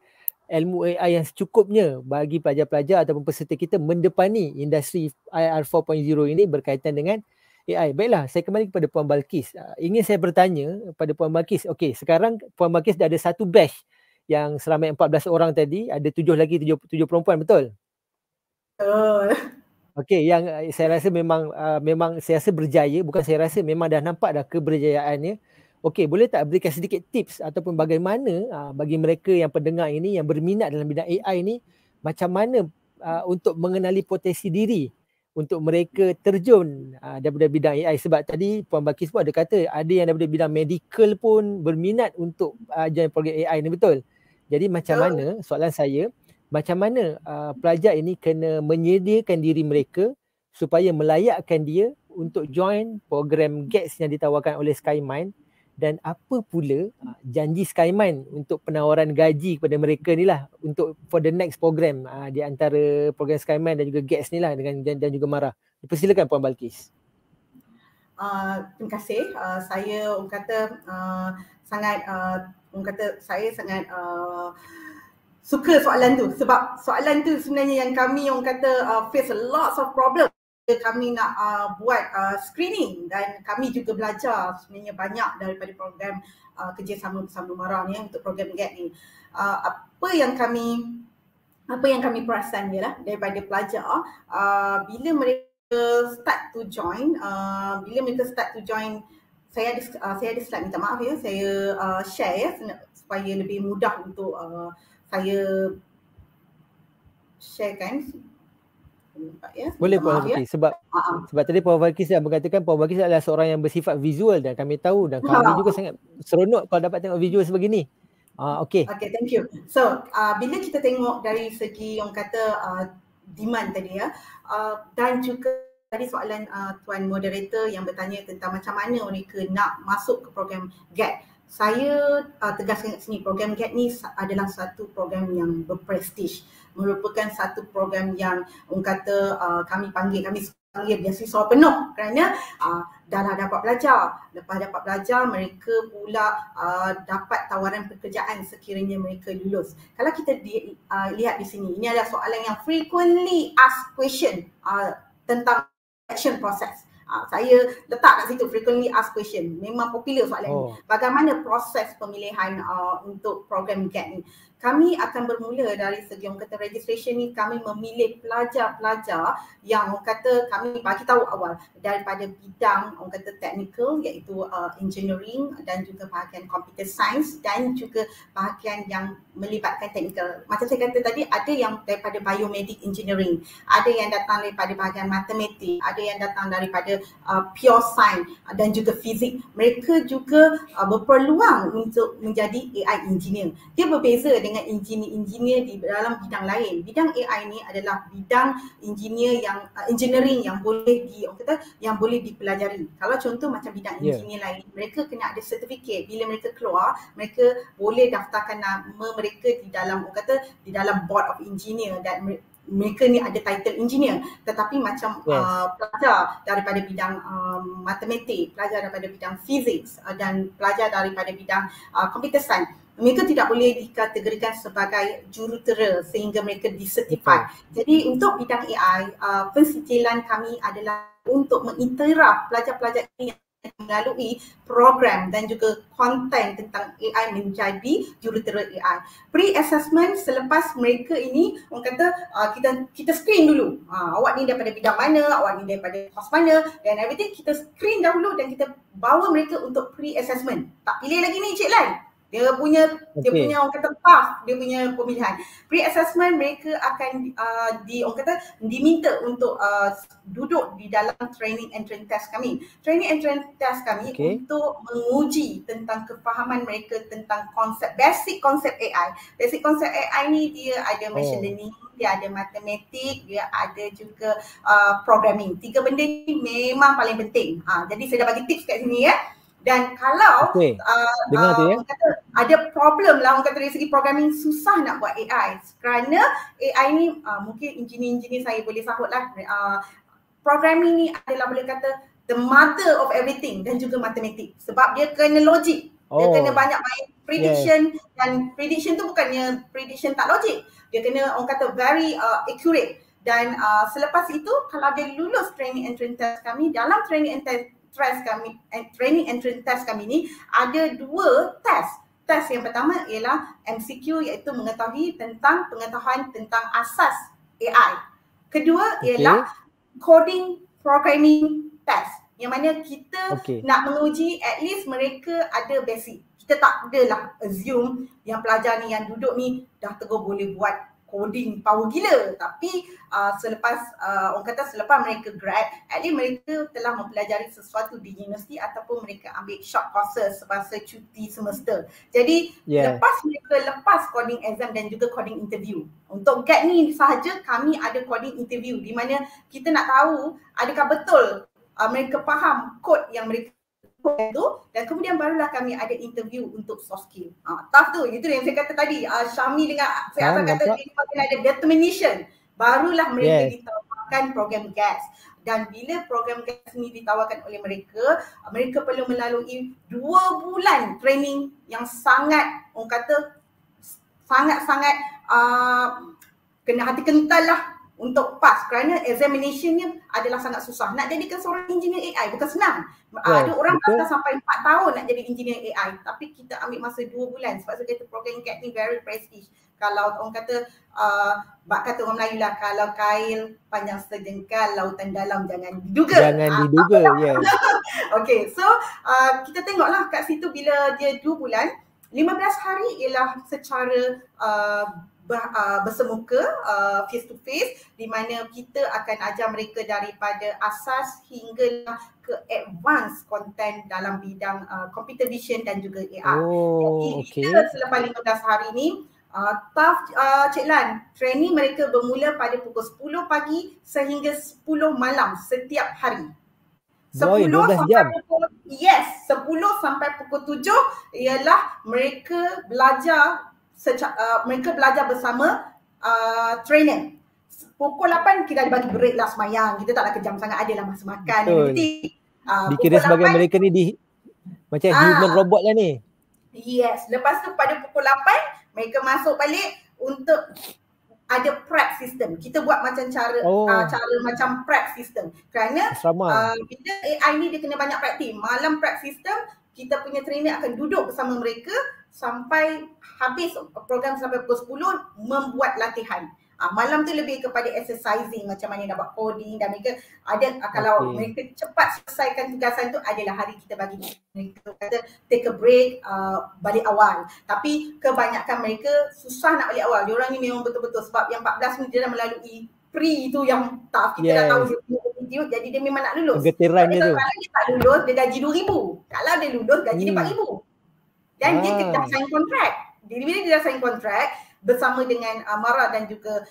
ilmu AI yang secukupnya bagi pelajar-pelajar ataupun peserta kita mendepani industri IR 4.0 ini berkaitan dengan AI. Baiklah, saya kembali kepada Puan Balkis. Ingin saya bertanya kepada Puan Balkis. Okey, sekarang Puan Balkis dah ada satu batch yang seramai 14 orang tadi, ada 7 perempuan, betul? Betul. Okey, yang saya rasa memang saya rasa berjaya, bukan saya rasa, memang dah nampak dah keberjayaannya. Okey, boleh tak berikan sedikit tips ataupun bagaimana bagi mereka yang pendengar ini yang berminat dalam bidang AI ni, macam mana untuk mengenali potensi diri untuk mereka terjun daripada bidang AI? Sebab tadi Puan Balkis pun ada kata ada yang daripada bidang medical pun berminat untuk join program AI ni, betul? Jadi macam mana, soalan saya, macam mana pelajar ini kena menyediakan diri mereka supaya melayakkan dia untuk join program GATS yang ditawarkan oleh SkyMind, dan apa pula janji SkyMind untuk penawaran gaji kepada mereka ni lah untuk for the next program di antara program SkyMind dan juga GATS ni lah dan juga MARA. Persilakan Puan Balkis. Terima kasih. Saya saya sangat suka soalan tu sebab soalan tu sebenarnya yang kami face a lot of problem. Kami nak buat screening dan kami juga belajar sebenarnya banyak daripada program kerjasama bersama MARA ni untuk program GAT ni. Apa yang kami perasan ialah daripada pelajar bila mereka start to join, saya ada slide, minta maaf ya, saya share ya supaya lebih mudah untuk saya sharekan. Ya, boleh Puan Balkis, sebab tadi Puan Balkis dah mengatakan Puan Balkis adalah seorang yang bersifat visual dan kami tahu dan kami juga sangat seronok kalau dapat tengok visual sebegini. Okay, thank you. So bila kita tengok dari segi demand tadi ya, dan juga tadi soalan Tuan Moderator yang bertanya tentang macam mana mereka nak masuk ke program GAT. Saya tegaskan kat sini, program GAT ni adalah satu program yang berprestij, merupakan satu program yang kami panggil beasiswa penuh kerana dah dapat belajar. Lepas dapat belajar, mereka pula dapat tawaran pekerjaan sekiranya mereka lulus. Kalau kita lihat di sini, ini adalah soalan yang frequently asked question tentang selection process. Saya letak kat situ, frequently asked question. Memang popular soalan ni. Bagaimana proses pemilihan untuk program GAT ni? Kami akan bermula dari segi registration ni, kami memilih pelajar-pelajar yang kami bagi tahu awal daripada bidang technical, iaitu engineering dan juga bahagian computer science dan juga bahagian yang melibatkan technical. Macam saya kata tadi, ada yang daripada biomedic engineering, ada yang datang daripada bahagian matematik, ada yang datang daripada daripada pure science dan juga fizik, mereka juga berpeluang untuk menjadi AI engineer. Dia berbeza dengan engineer di dalam bidang lain. Bidang AI ni adalah bidang engineering yang boleh yang boleh dipelajari. Kalau contoh macam bidang engineer lain, mereka kena ada sertifikat. Bila mereka keluar, mereka boleh daftarkan nama mereka di dalam board of engineer dan mereka ni ada title engineer. Tetapi macam pelajar daripada bidang matematik, pelajar daripada bidang fizik dan pelajar daripada bidang computer science, mereka tidak boleh dikategorikan sebagai jurutera sehingga mereka disertify. Jadi untuk bidang AI, pensijilan kami adalah untuk mengiktiraf pelajar-pelajar ini melalui program dan juga konten tentang AI menjadi jurutera AI. Pre-assessment selepas mereka ini, orang kata kita screen dulu. Awak ni daripada bidang mana, awak ni daripada kos mana dan everything, kita screen dahulu dan kita bawa mereka untuk pre-assessment. Tak pilih lagi ni Cik Lan. Dia punya orang kata path, dia punya pemilihan. Pre-assessment mereka akan diminta untuk duduk di dalam training and train test kami. Training and train test kami untuk menguji tentang kefahaman mereka tentang basic konsep AI. Basic konsep AI ni dia ada machine learning, dia ada matematik, dia ada juga programming. 3 benda ni memang paling penting. Jadi saya dah bagi tips kat sini ya. Dan kalau kata ada problem lah, orang kata dari segi programming susah nak buat AI kerana AI ni mungkin engineer saya boleh sahut lah, programming ni adalah boleh kata the mother of everything dan juga matematik sebab dia kena logik, dia kena banyak main prediction dan prediction tu bukannya prediction tak logik, dia kena orang kata very accurate. Dan selepas itu kalau dia lulus training and train test kami, dalam training and train test kami ni ada 2 test. Test yang pertama ialah MCQ iaitu mengetahui tentang pengetahuan tentang asas AI. Kedua ialah coding programming test yang mana kita nak menguji at least mereka ada basic. Kita tak adalah assume yang pelajar ni yang duduk ni dah tegur boleh buat coding power gila, tapi selepas mereka grad, at least mereka telah mempelajari sesuatu di universiti ataupun mereka ambil short courses semasa cuti semester. Jadi lepas coding exam dan juga coding interview. Untuk GAT ni sahaja kami ada coding interview di mana kita nak tahu adakah betul mereka faham kod yang mereka itu, dan kemudian barulah kami ada interview untuk soft skill. Tough tu, itu yang saya kata tadi. Syami dengan saya akan kata dia kena ada determination. Barulah mereka ditawarkan program GATS. Dan bila program GATS ni ditawarkan oleh mereka, mereka perlu melalui 2 bulan training yang sangat, orang kata sangat-sangat kena hati kental lah untuk pass kerana examinationnya adalah sangat susah. Nak jadikan seorang engineer AI bukan senang. Ada orang kata sampai 4 tahun nak jadi engineer AI, tapi kita ambil masa 2 bulan sebab saya kata program GAT ni very prestige. Kalau orang kata kata orang Melayu lah, kalau kail panjang sejengkal lautan dalam jangan diduga. Okay, so kita tengoklah kat situ bila dia 2 bulan, 15 hari ialah secara bersemuka, face to face, di mana kita akan ajar mereka daripada asas hingga ke advance content dalam bidang computer vision dan juga AR. Jadi kita selepas 15 hari ni Cik Lan, training mereka bermula pada pukul 10 pagi sehingga 10 malam setiap hari. 10 sampai pukul 10 sampai pukul 7 ialah mereka belajar bersama trainer. Pukul 8 kita ada bagi break lah semayang. Kita tak nak kejam sangat, adalah masa makan. Dikira sebagai mereka ni macam human robot lah ni. Yes, lepas tu pada pukul 8 mereka masuk balik untuk ada prep system. Kita buat macam cara macam prep system. Kerana bila AI ni dia kena banyak praktis. Malam prep system, kita punya trainer akan duduk bersama mereka sampai habis program sampai pukul 10 membuat latihan. Malam tu lebih kepada exercising, macam mana nak buat coding, dan mereka ada kalau mereka cepat selesaikan tugasan tu adalah hari kita bagi mereka kata take a break, balik awal. Tapi kebanyakan mereka susah nak balik awal. Diorang ni memang betul-betul sebab yang 14 ni dia dah melalui pre tu yang tough. Kita dah tahu attitude, jadi dia memang nak lulus. Kegetiran dia tu. Kalau dia tak lulus, dia gaji RM2,000. Kalau dia lulus, gaji dia RM4,000. Dan dia dah sign kontrak. Bila dia dah sign kontrak bersama dengan Mara dan juga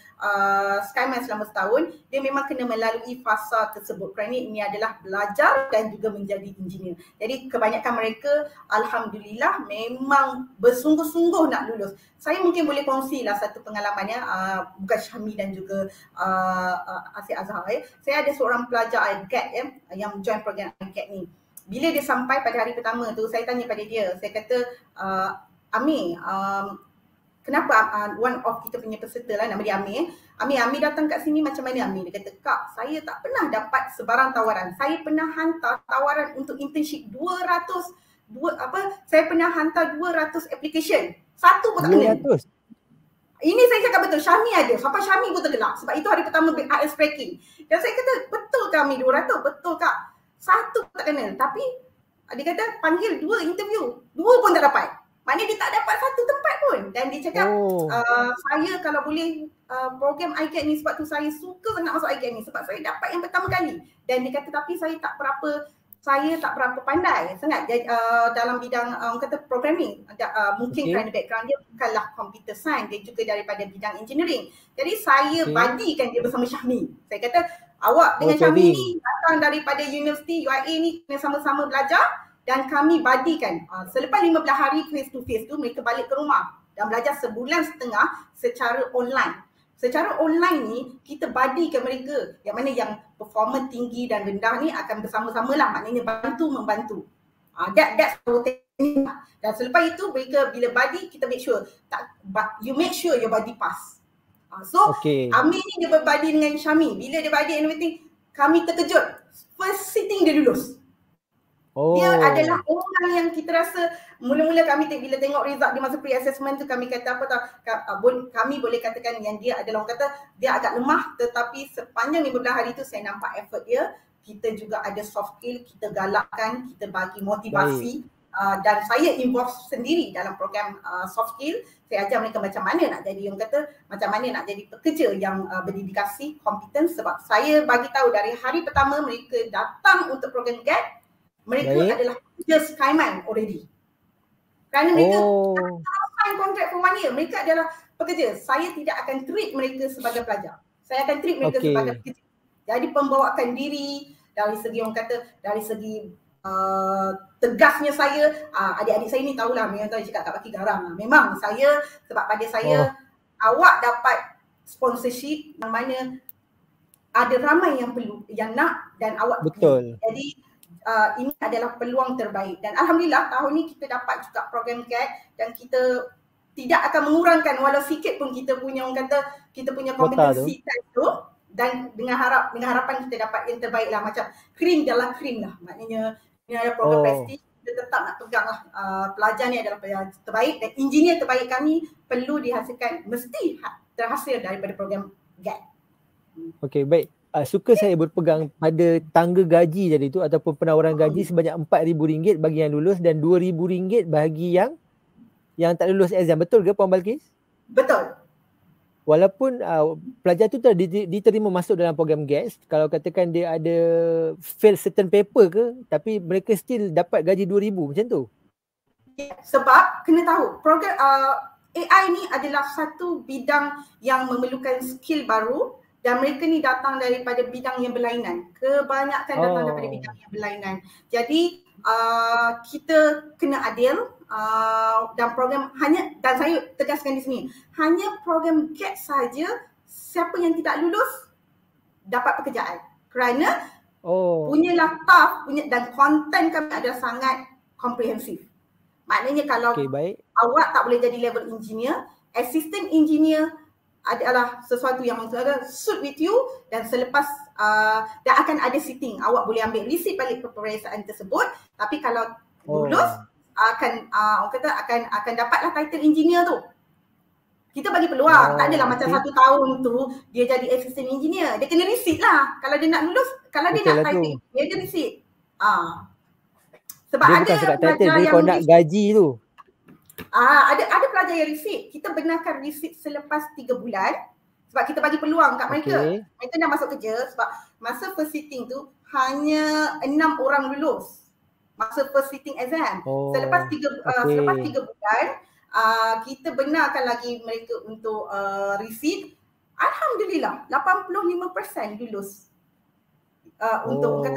Skyman selama setahun, dia memang kena melalui fasa tersebut kerana ini adalah belajar dan juga menjadi engineer. Jadi kebanyakan mereka alhamdulillah memang bersungguh-sungguh nak lulus. Saya mungkin boleh kongsilah satu pengalamannya, bukan Syahmi dan juga Asyik Azhar. Saya ada seorang pelajar IGAT yang join program IGAT ni. Bila dia sampai pada hari pertama tu, saya tanya pada dia, saya kata, Amir, kenapa one of kita punya peserta lah, nama dia Amir. Amir datang kat sini macam mana Amir? Dia kata, Kak, saya tak pernah dapat sebarang tawaran. Saya pernah hantar tawaran untuk internship saya pernah hantar 200 application. Satu pun tak kena. 200? Ini saya cakap betul, Syahmi ada. Sampai Syahmi pun tergelak. Sebab itu hari pertama IELTS cracking. Dan saya kata, betul ke Amir 200? Betul Kak. Satu pun tak kena. Tapi dia kata, panggil 2 interview. 2 pun tak dapat. Maknanya dia tak dapat satu tempat pun. Dan dia cakap, saya kalau boleh program IGAT ni, sebab tu saya suka nak masuk IGAT ni. Sebab saya dapat yang pertama kali. Dan dia kata, tapi saya tak berapa pandai sangat dalam bidang kata programming. Mungkin kerana background dia bukanlah computer science, dia juga daripada bidang engineering. Jadi saya badikan dia bersama Syahmi. Saya kata, awak dengan Syahmi ni datang daripada universiti UIA ni, kena sama-sama belajar. Dan kami badikan, selepas 15 hari face to face tu, mereka balik ke rumah dan belajar sebulan setengah secara online. Secara online ni, kita badikan mereka yang mana yang performance tinggi dan rendah ni akan bersama-sama lah, maknanya bantu-membantu. That's our technique. Dan selepas itu, mereka bila badi, kita make sure, you make sure your body pass. Amir ni dia berbadi dengan Syahmi. Bila dia badi and everything, kami terkejut. First sitting dia lulus. Dia adalah orang yang kita rasa mula-mula kami bila tengok result dia masa pre-assessment tu, kami kata apa kami boleh katakan yang dia adalah, orang kata dia agak lemah, tetapi sepanjang 15 hari tu saya nampak effort dia. Kita juga ada soft skill, kita galakkan, kita bagi motivasi. Dan saya involve sendiri dalam program soft skill. Saya ajar mereka macam mana nak jadi, orang kata macam mana nak jadi pekerja yang berdedikasi, kompeten. Sebab saya bagi tahu dari hari pertama mereka datang untuk program GAT, mereka adalah pekerja Skyman already. Kerana mereka sign contract for 1 year, mereka adalah pekerja. Saya tidak akan treat mereka sebagai pelajar. Saya akan treat mereka sebagai pekerja. Jadi pembawaan diri dari segi, orang kata dari segi tegasnya saya, adik-adik saya ni tahulah, memang tahu cakap tak pakai garam. Memang saya, sebab pada saya, awak dapat sponsorship yang mana ada ramai yang perlu, yang nak, dan awak betul. Jadi ini adalah peluang terbaik. Dan alhamdulillah tahun ni kita dapat juga program GAT dan kita tidak akan mengurangkan walau sikit pun kita punya, orang kata kita punya kompetensi tu. Dan dengan harapan kita dapat yang terbaik lah, macam krim adalah krim lah. Maknanya ini adalah program prestige, kita tetap nak pegang lah pelajar ni adalah pelajar terbaik dan engineer terbaik kami perlu dihasilkan, mesti terhasil daripada program GAT. Okey, baik. Suka saya berpegang pada tangga gaji tadi tu ataupun penawaran gaji sebanyak RM4,000 bagi yang lulus dan RM2,000 bagi yang tak lulus exam. Betul ke Puan Balkis? Betul. Walaupun pelajar tu telah diterima masuk dalam program GAT, kalau katakan dia ada fail certain paper ke, tapi mereka still dapat gaji RM2,000 macam tu. Sebab kena tahu program AI ni adalah satu bidang yang memerlukan skill baru. Dan mereka ni datang daripada bidang yang berlainan. Kebanyakan datang daripada bidang yang berlainan. Jadi kita kena adil dan program dan saya tegaskan di sini, hanya program GAT saja siapa yang tidak lulus dapat pekerjaan. Kerana punyalah tough, dan konten kami adalah sangat komprehensif. Maknanya kalau awak tak boleh jadi level engineer, assistant engineer adalah sesuatu yang suit with you, dan selepas dan akan ada sitting, awak boleh ambil receipt balik peperiksaan tersebut. Tapi kalau lulus akan orang kata akan dapatlah title engineer tu. Kita bagi peluang, tak adalah macam 1 tahun tu dia jadi assistant engineer, dia kena receipt lah. Kalau dia nak lulus, kalau dia nak title, dia ada receipt. Sebab dia ada pelajar yang kalau nak gaji tu. Ada pelajar yang receipt, kita benarkan receipt selepas 3 bulan. Sebab kita bagi peluang kat mereka. Okey. Mereka dah masuk kerja sebab masa first sitting tu hanya 6 orang lulus. Masa first sitting exam. Selepas 3 bulan kita benarkan lagi mereka untuk resit. Alhamdulillah 85% lulus. Untuk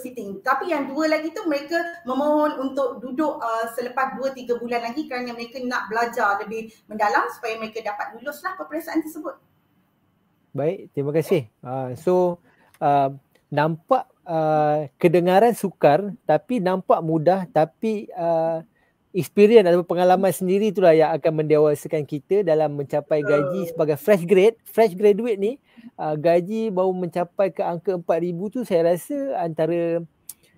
sitting. Tapi yang 2 lagi tu mereka memohon untuk duduk selepas 2-3 bulan lagi kerana mereka nak belajar lebih mendalam supaya mereka dapat luluslah peperiksaan tersebut. Baik, terima kasih. Nampak kedengaran sukar tapi nampak mudah, tapi experience atau pengalaman sendiri itulah yang akan mendewasakan kita dalam mencapai gaji sebagai fresh graduate ni. Gaji baru mencapai ke angka 4,000 tu saya rasa antara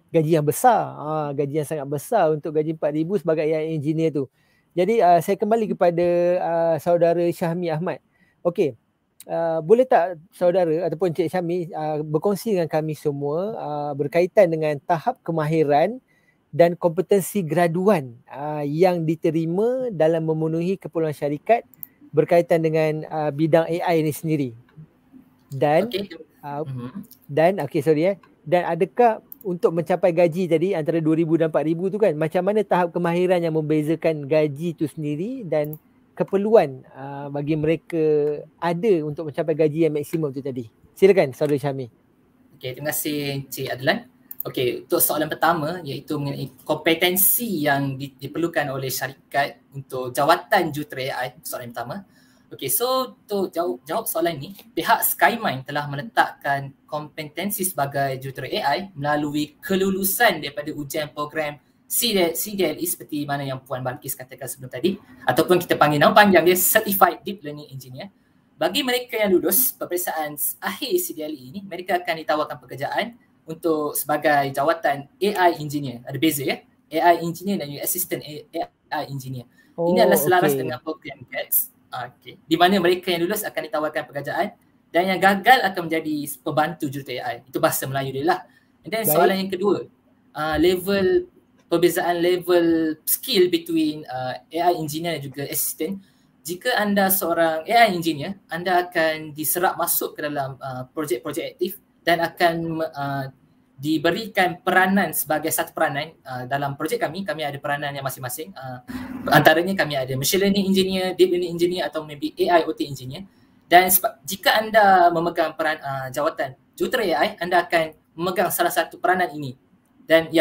gaji yang besar, gaji yang sangat besar untuk gaji 4,000 sebagai AI engineer tu. Jadi saya kembali kepada saudara Syahmi Ahmad. Okey, boleh tak saudara ataupun Cik Syahmi berkongsi dengan kami semua berkaitan dengan tahap kemahiran dan kompetensi graduan yang diterima dalam memenuhi keperluan syarikat berkaitan dengan bidang AI ini sendiri. Dan dan adakah untuk mencapai gaji tadi antara 2,000 dan 4,000 tu kan, macam mana tahap kemahiran yang membezakan gaji tu sendiri dan keperluan bagi mereka ada untuk mencapai gaji yang maksimum tu tadi. Silakan saudara Syahmi. Okey, terima kasih Cik Adlan. Okey, untuk soalan pertama iaitu mengenai kompetensi yang diperlukan oleh syarikat untuk jawatan jurutera AI, soalan pertama. Okey, so untuk jawab soalan ni, pihak SkyMind telah meletakkan kompetensi sebagai jurutera AI melalui kelulusan daripada ujian program CDLE seperti mana yang Puan Balkis katakan sebelum tadi, ataupun kita panggil nama panjang dia Certified Deep Learning Engineer. Bagi mereka yang lulus peperiksaan akhir CDLE ini, mereka akan ditawarkan pekerjaan untuk sebagai jawatan AI engineer. Ada beza ya, AI engineer dan assistant AI engineer. Ini adalah selaras dengan program GATS. Di mana mereka yang lulus akan ditawarkan pekerjaan dan yang gagal akan menjadi pembantu jurutera AI. Itu bahasa Melayu dia lah. And then soalan yang kedua, perbezaan level skill between AI engineer dan juga assistant. Jika anda seorang AI engineer, anda akan diserap masuk ke dalam projek-projek aktif dan akan diberikan peranan sebagai satu peranan dalam projek kami ada peranan yang masing-masing. Antaranya kami ada machine learning engineer, deep learning engineer atau maybe AI OT engineer. Dan jika anda memegang peran jawatan jurutera AI, anda akan memegang salah satu peranan ini. Dan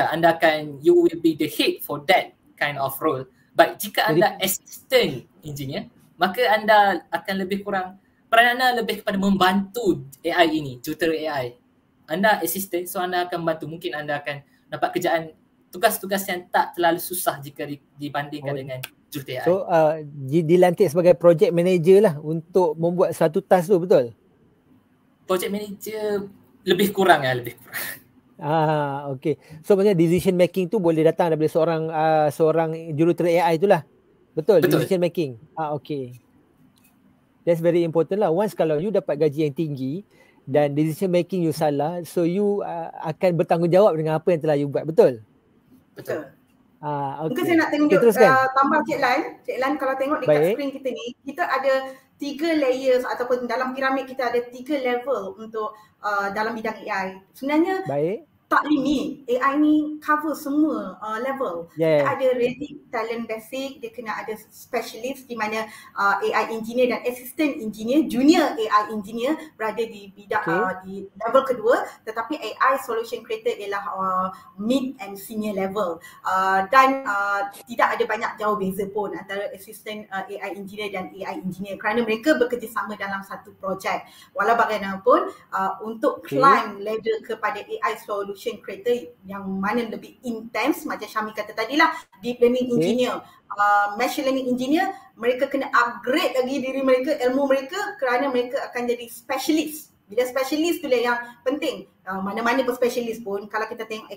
you will be the head for that kind of role. But jika anda assistant engineer, maka anda akan lebih kurang, peranan anda lebih kepada membantu AI ini, jurutera AI. Anda assistant, so anda akan membantu. Mungkin anda akan dapat kerjaan, tugas-tugas yang tak terlalu susah jika dibandingkan dengan jurutera AI. So dilantik sebagai project manager lah untuk membuat satu task tu, betul? Project manager lebih kurang. Okay. So maksudnya decision making tu boleh datang daripada seorang jurutera AI tu lah. Betul. Decision making. Okay. That's very important lah. Once kalau you dapat gaji yang tinggi dan decision making you salah, so you akan bertanggungjawab dengan apa yang telah you buat. Betul? Okay. Mungkin saya nak tunjuk tambah Cik Lan, kalau tengok dekat screen kita ni, kita ada 3 layers ataupun dalam piramid kita ada 3 level untuk dalam bidang AI. Sebenarnya tak limit. AI ni cover semua level. Dia ada basic, talent basic, dia kena ada specialist di mana AI engineer dan assistant engineer, junior AI engineer berada di bidang di level kedua, tetapi AI solution creator ialah mid and senior level. Dan tidak ada banyak jauh beza pun antara assistant AI engineer dan AI engineer kerana mereka bekerjasama dalam satu projek. Walau bagaimanapun untuk climb ladder kepada AI solution creator yang mana lebih intens, macam Syahmi kata tadi lah, deep learning engineer, machine learning engineer, mereka kena upgrade lagi diri mereka, ilmu mereka, kerana mereka akan jadi specialist. Bila specialist tu lah yang penting. Mana-mana pun specialist pun, kalau kita tengok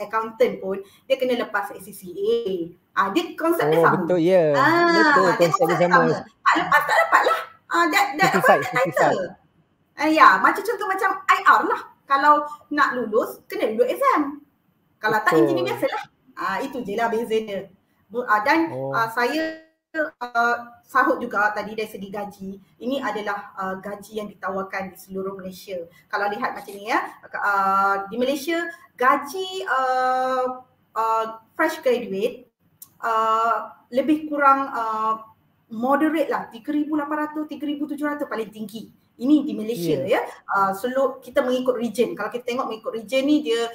accountant pun, dia kena lepas ACCA. Dia konsep dia sama. Betul, ya. Betul, konsep dia sama. Tak lepas, tak dapat lah. That title. Macam contoh macam IR lah. Kalau nak lulus, kena duduk exam. Kalau tak engineer biasa lah. Itu je lah beza dia. Dan saya sahut juga tadi dari segi gaji. Ini adalah gaji yang ditawarkan di seluruh Malaysia. Kalau lihat macam ni ya, di Malaysia gaji fresh graduate lebih kurang moderate lah, 3,800, 3,700 paling tinggi. Ini di Malaysia ya. Seluruh kita mengikut region. Kalau kita tengok mengikut region ni, dia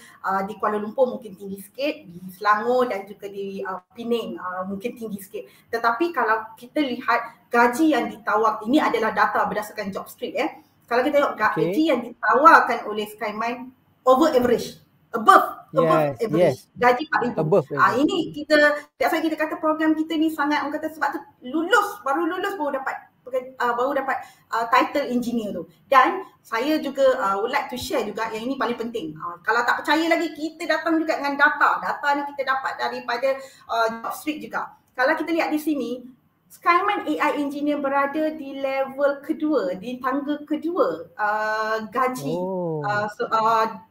di Kuala Lumpur mungkin tinggi sikit, di Selangor dan juga di Pening mungkin tinggi sikit. Tetapi kalau kita lihat gaji yang ditawar, ini adalah data berdasarkan JobStreet ya. Kalau kita tengok gaji yang ditawarkan oleh SkyMind over average, above average. Gaji 4,000. Ini that's why kita kata program kita ni sangat, orang kata sebab tu baru lulus baru dapat title engineer tu. Dan saya juga would like to share juga yang ini paling penting. Kalau tak percaya lagi, kita datang juga dengan data. Data ni kita dapat daripada JobStreet juga. Kalau kita lihat di sini, SkyMind AI Engineer berada di level kedua, di tangga kedua gaji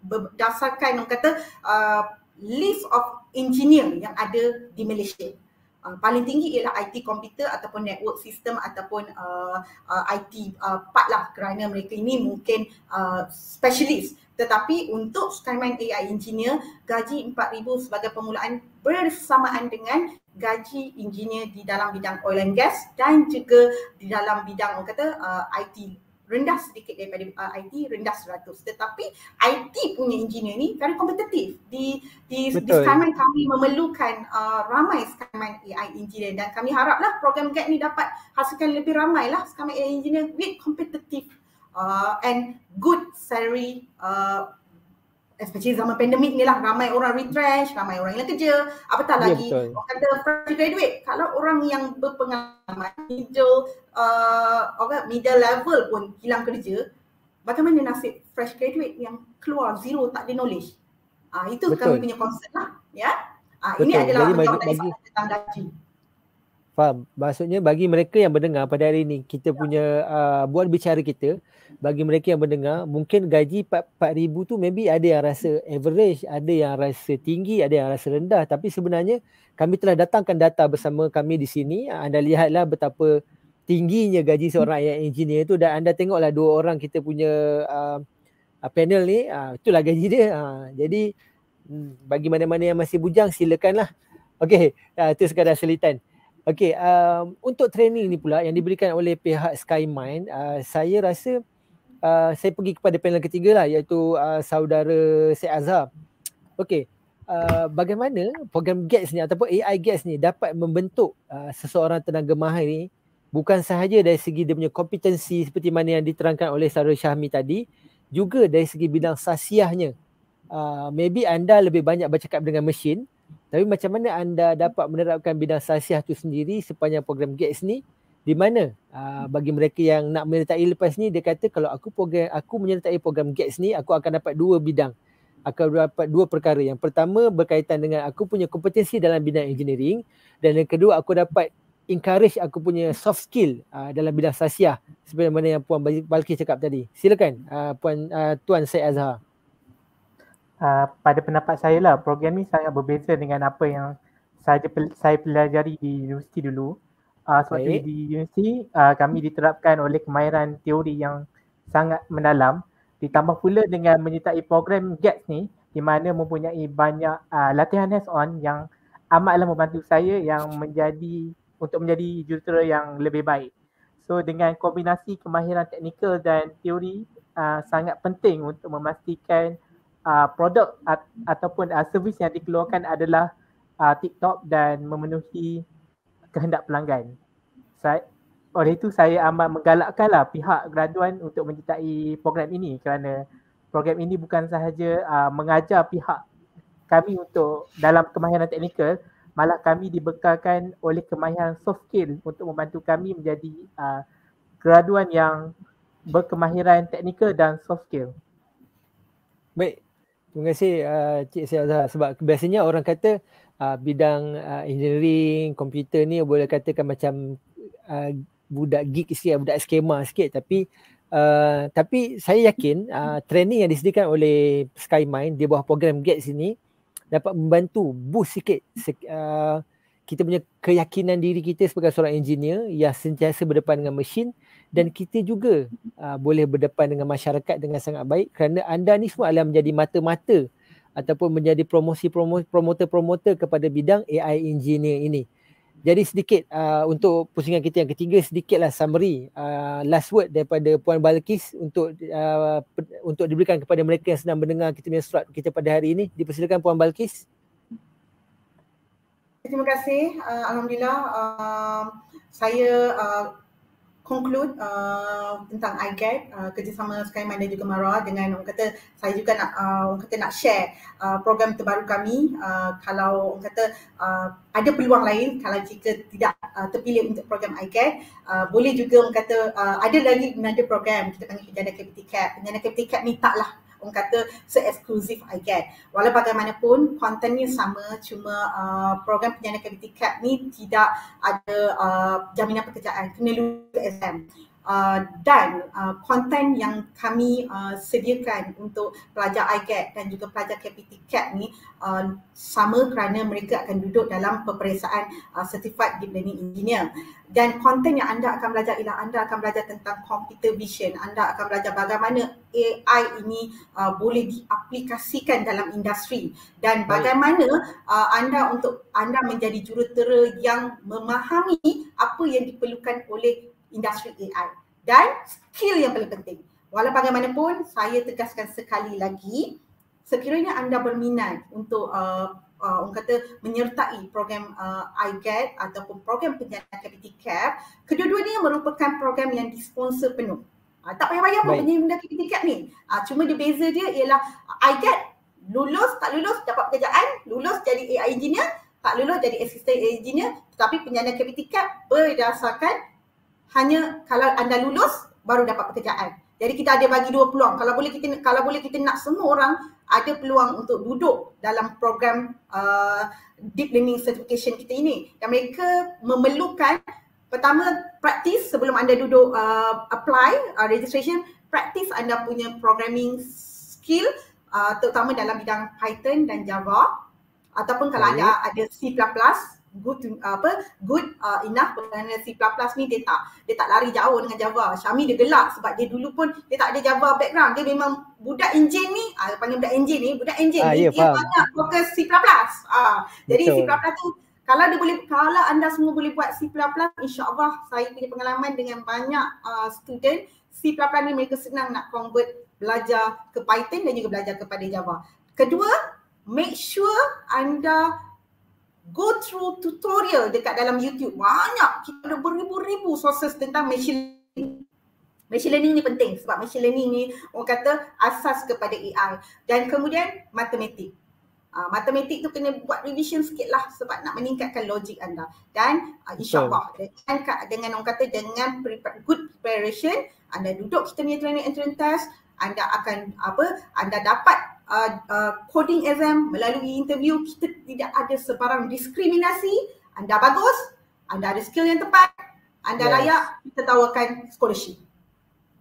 berdasarkan orang kata list of engineer yang ada di Malaysia. Paling tinggi ialah IT komputer ataupun network system ataupun IT part lah, kerana mereka ini mungkin specialist. Tetapi untuk SkyMind AI Engineer, gaji 4,000 sebagai permulaan bersamaan dengan gaji engineer di dalam bidang oil and gas dan juga di dalam bidang orang kata IT. Rendah sedikit daripada IT, rendah 100. Tetapi IT punya engineer ni very kompetitif. Di SkyMind kami memerlukan ramai SkyMind AI engineer, dan kami haraplah program GAT ni dapat hasilkan lebih ramai lah SkyMind AI engineer with competitive and good salary, especially zaman pandemik ni lah, ramai orang retrench, ramai orang hilang kerja, apatah lagi orang kata fresh graduate. Kalau orang yang berpengalaman middle level pun hilang kerja, bagaimana nasib fresh graduate yang keluar zero, tak ada knowledge? Itu kami punya concern lah ya. Ini adalah menjawab tentang gaji. Faham. Maksudnya bagi mereka yang mendengar pada hari ini, kita punya buat bicara kita, bagi mereka yang mendengar, mungkin gaji 4,000 tu maybe ada yang rasa average, ada yang rasa tinggi, ada yang rasa rendah. Tapi sebenarnya kami telah datangkan data bersama kami di sini. Anda lihatlah betapa tingginya gaji seorang AI engineer tu, dan anda tengoklah dua orang kita punya panel ni, itulah gaji dia. Jadi bagi mana-mana yang masih bujang, silakanlah. Okey, itu sekadar selitan. Okey, untuk training ni pula yang diberikan oleh pihak SkyMind, saya rasa saya pergi kepada panel ketiga lah, iaitu saudara Syed Azhar. Okey, bagaimana program GATS ni ataupun AI GATS ni dapat membentuk seseorang tenaga mahir ni, bukan sahaja dari segi dia punya kompetensi seperti mana yang diterangkan oleh saudara Syahmi tadi, juga dari segi bidang sasiahnya. Maybe anda lebih banyak bercakap dengan mesin, tapi macam mana anda dapat menerapkan bidang sasiah tu sendiri sepanjang program GATS ni, di mana bagi mereka yang nak menyertai lepas ni, dia kata kalau aku menyertai program GATS ni, aku akan dapat dua bidang, akan dapat dua perkara. Yang pertama berkaitan dengan aku punya kompetensi dalam bidang engineering, dan yang kedua aku dapat encourage aku punya soft skill dalam bidang sasiah, seperti mana yang Puan Balkis cakap tadi. Silakan Tuan Syed Azhar. Pada pendapat saya lah, program ni sangat berbeza dengan apa yang saya pelajari di universiti dulu. Sebab di universiti kami diterapkan oleh kemahiran teori yang sangat mendalam, ditambah pula dengan menyertai program GATS ni, di mana mempunyai banyak latihan hands-on yang amatlah membantu saya untuk menjadi jurutera yang lebih baik. So dengan kombinasi kemahiran teknikal dan teori, sangat penting untuk memastikan produk ataupun servis yang dikeluarkan adalah tip-top dan memenuhi kehendak pelanggan. Oleh itu saya amat menggalakkanlah pihak graduan untuk menyertai program ini, kerana program ini bukan sahaja mengajar pihak kami untuk dalam kemahiran teknikal, malah kami dibekalkan oleh kemahiran soft skill untuk membantu kami menjadi graduan yang berkemahiran teknikal dan soft skill. Baik. Terima kasih Cik Syed Azhar. Sebab biasanya orang kata bidang engineering, komputer ni boleh katakan macam budak geek sikit, budak skema sikit. Tapi saya yakin training yang disediakan oleh SkyMind di bawah program GATS ini dapat membantu boost sikit kita punya keyakinan diri kita sebagai seorang engineer yang sentiasa berdepan dengan mesin, dan kita juga boleh berdepan dengan masyarakat dengan sangat baik kerana anda ni semua adalah menjadi mata-mata ataupun menjadi promoter-promoter kepada bidang AI engineer ini. Jadi sedikit untuk pusingan kita yang ketiga, sedikitlah summary last word daripada Puan Balqis untuk diberikan kepada mereka yang sedang mendengar kita punya slot kita pada hari ini. Dipersilakan Puan Balqis. Terima kasih. Alhamdulillah saya conclude tentang iGET, kerjasama Skymind dan juga Mara, dengan orang kata saya juga nak share program terbaru kami. Kalau orang kata ada peluang lain, kalau jika tidak terpilih untuk program iGET, boleh juga orang kata ada lagi another program kita panggil Penjana Capability Cap. Penjana Capability Cap ni taklah orang kata se-eksklusif iGET. Walau bagaimanapun kontennya sama, cuma program Penjana Capability Cap ni tidak ada jaminan pekerjaan, kena lulus exam. Dan konten yang kami sediakan untuk pelajar iGET dan juga pelajar Capability Cap ni sama kerana mereka akan duduk dalam peperiksaan Certified Deep Learning Engineer. Dan konten yang anda akan belajar ialah anda akan belajar tentang computer vision, anda akan belajar bagaimana AI ini boleh diaplikasikan dalam industri, dan bagaimana anda menjadi jurutera yang memahami apa yang diperlukan oleh industri AI dan skill yang paling penting. Walau bagaimanapun, saya tegaskan sekali lagi, sekiranya anda berminat untuk orang kata menyertai program iGET ataupun program Penjana Capability Cap, kedua-duanya merupakan program yang disponsor penuh. Tak payah bayar pun Penjana Capability Cap ni. Cuma dia beza dia ialah iGET lulus tak lulus dapat pekerjaan, lulus jadi AI engineer, tak lulus jadi assistant engineer. Tetapi Penjana Capability Cap berdasarkan hanya kalau anda lulus baru dapat pekerjaan. Jadi kita ada bagi dua peluang. Kalau boleh kita nak semua orang ada peluang untuk duduk dalam program Deep Learning Certification kita ini. Dan mereka memerlukan pertama praktis sebelum anda duduk apply registration, praktis anda punya programming skill terutama dalam bidang Python dan Java, ataupun kalau anda ada C++, good enough kerana C++ ni dia tak lari jauh dengan Java. Syami dia gelak sebab dia dulu pun dia tak ada Java background. Dia memang budak enjin ni, panggil budak enjin ni dia banyak fokus C++. Jadi C++ tu kalau anda semua boleh buat C++, insya-Allah saya punya pengalaman dengan banyak student C++ ni mereka senang nak convert belajar ke Python dan juga belajar kepada Java. Kedua, make sure anda go through tutorial dekat dalam YouTube. Banyak, kita ada beribu-ribu sources tentang machine learning. Machine learning ni penting sebab machine learning ni orang kata asas kepada AI. Dan kemudian matematik. Matematik tu kena buat revision sikit lah sebab nak meningkatkan logik anda. Dan insyaAllah dengan orang kata dengan good preparation, anda duduk kita punya training entrance test, anda akan anda dapat coding exam melalui interview. Kita tidak ada sebarang diskriminasi. Anda bagus, anda ada skill yang tepat, anda layak, kita tawarkan scholarship.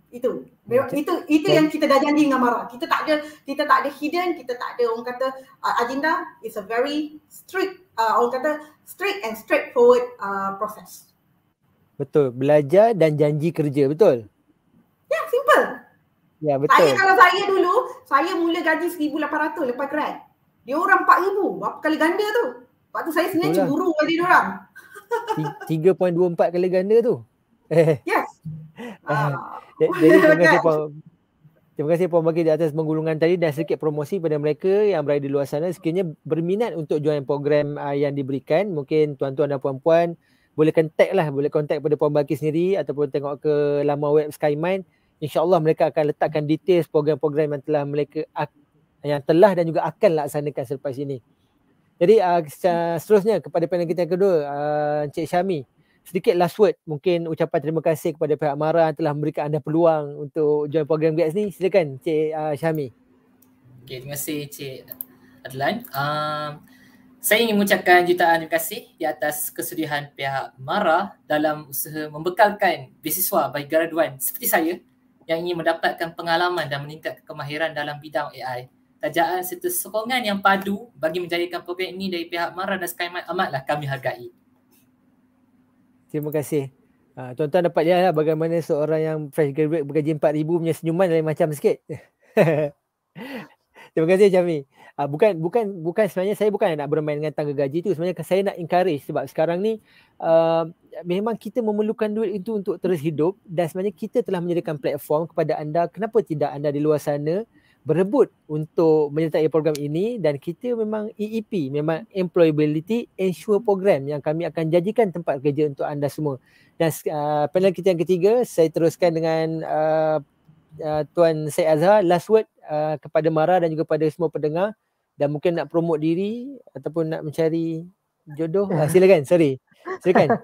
Itu yang kita dah janji dengan Mara. Kita tak ada hidden, kita tak ada orang kata agenda. It's a very strict orang kata strict and straightforward process. Betul, belajar dan janji kerja, betul? Ya, simple. Ya, betul. Kalau saya dulu, saya mula gaji 1,800 lepas grad. Dia orang 4,000, berapa kali ganda tu. Lepas tu saya sebenarnya cemburu pada dia orang. 3.24 kali ganda tu. Yes. Jadi terima kasih Puan Balqis di atas penggulungan tadi dan sedikit promosi pada mereka yang berada di luar sana. Sekiranya berminat untuk join program yang diberikan, mungkin tuan-tuan dan puan-puan boleh kontak pada Puan Balqis sendiri ataupun tengok ke laman web Skymind. InsyaAllah mereka akan letakkan details program-program yang telah dan juga akan laksanakan selepas ini. Jadi seterusnya kepada panel kita yang kedua, Encik Syami. Sedikit last word, mungkin ucapan terima kasih kepada pihak Mara yang telah memberikan anda peluang untuk join program GETS ni. Silakan Encik Syami. Okay, terima kasih Encik Adlan. Saya ingin mengucapkan jutaan terima kasih di atas kesudian pihak Mara dalam usaha membekalkan beasiswa bagi graduan seperti saya yang ingin mendapatkan pengalaman dan meningkatkan kemahiran dalam bidang AI tajaan serta sokongan yang padu bagi menjadikan program ini dari pihak MARA dan SkyMind amatlah kami hargai. Terima kasih. Tuan-tuan dapat lihat lah bagaimana seorang yang fresh graduate bergaji 4,000 punya senyuman lain macam sikit. Terima kasih Jami. Bukan sebenarnya saya bukan nak bermain dengan tangga gaji tu. Sebenarnya saya nak encourage sebab sekarang ni memang kita memerlukan duit itu untuk terus hidup dan sebenarnya kita telah menyediakan platform kepada anda. Kenapa tidak anda di luar sana berebut untuk menyertai program ini, dan kita memang EEP, memang Employability Ensure Program yang kami akan janjikan tempat kerja untuk anda semua. Dan panel kita yang ketiga, saya teruskan dengan Tuan Syed Azhar, last word kepada Mara dan juga kepada semua pendengar, dan mungkin nak promote diri ataupun nak mencari jodoh. Silakan, silakan.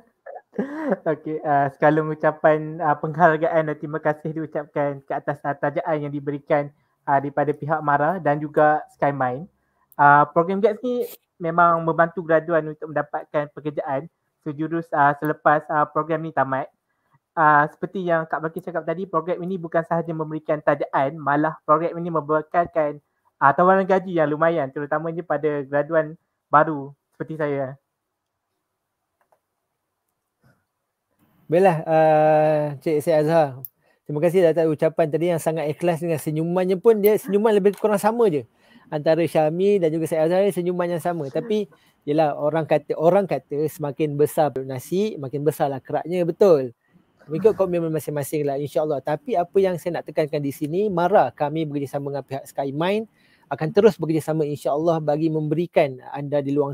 Okey, sekali ucapan penghargaan dan terima kasih diucapkan ke atas tajaan yang diberikan daripada pihak MARA dan juga SkyMind. Program GATS ni memang membantu graduan untuk mendapatkan pekerjaan sejurus selepas program ni tamat. Seperti yang Kak Balkis cakap tadi, program ini bukan sahaja memberikan tajaan, malah program ini membekalkan tawaran gaji yang lumayan, terutamanya pada graduan baru seperti saya. Baiklah, Cik Syed Azhar. Terima kasih atas ucapan tadi yang sangat ikhlas, dengan senyumannya pun dia senyuman lebih kurang sama je. Antara Syami dan juga Syed Azhar senyuman yang sama. Tapi yelah, orang kata semakin besar nasi, makin besarlah keraknya, betul. Mengikut komitmen masing-masing lah, insyaAllah. Tapi apa yang saya nak tekankan di sini, MARA kami bekerjasama dengan pihak SkyMind akan terus bekerjasama insyaAllah bagi memberikan anda di luar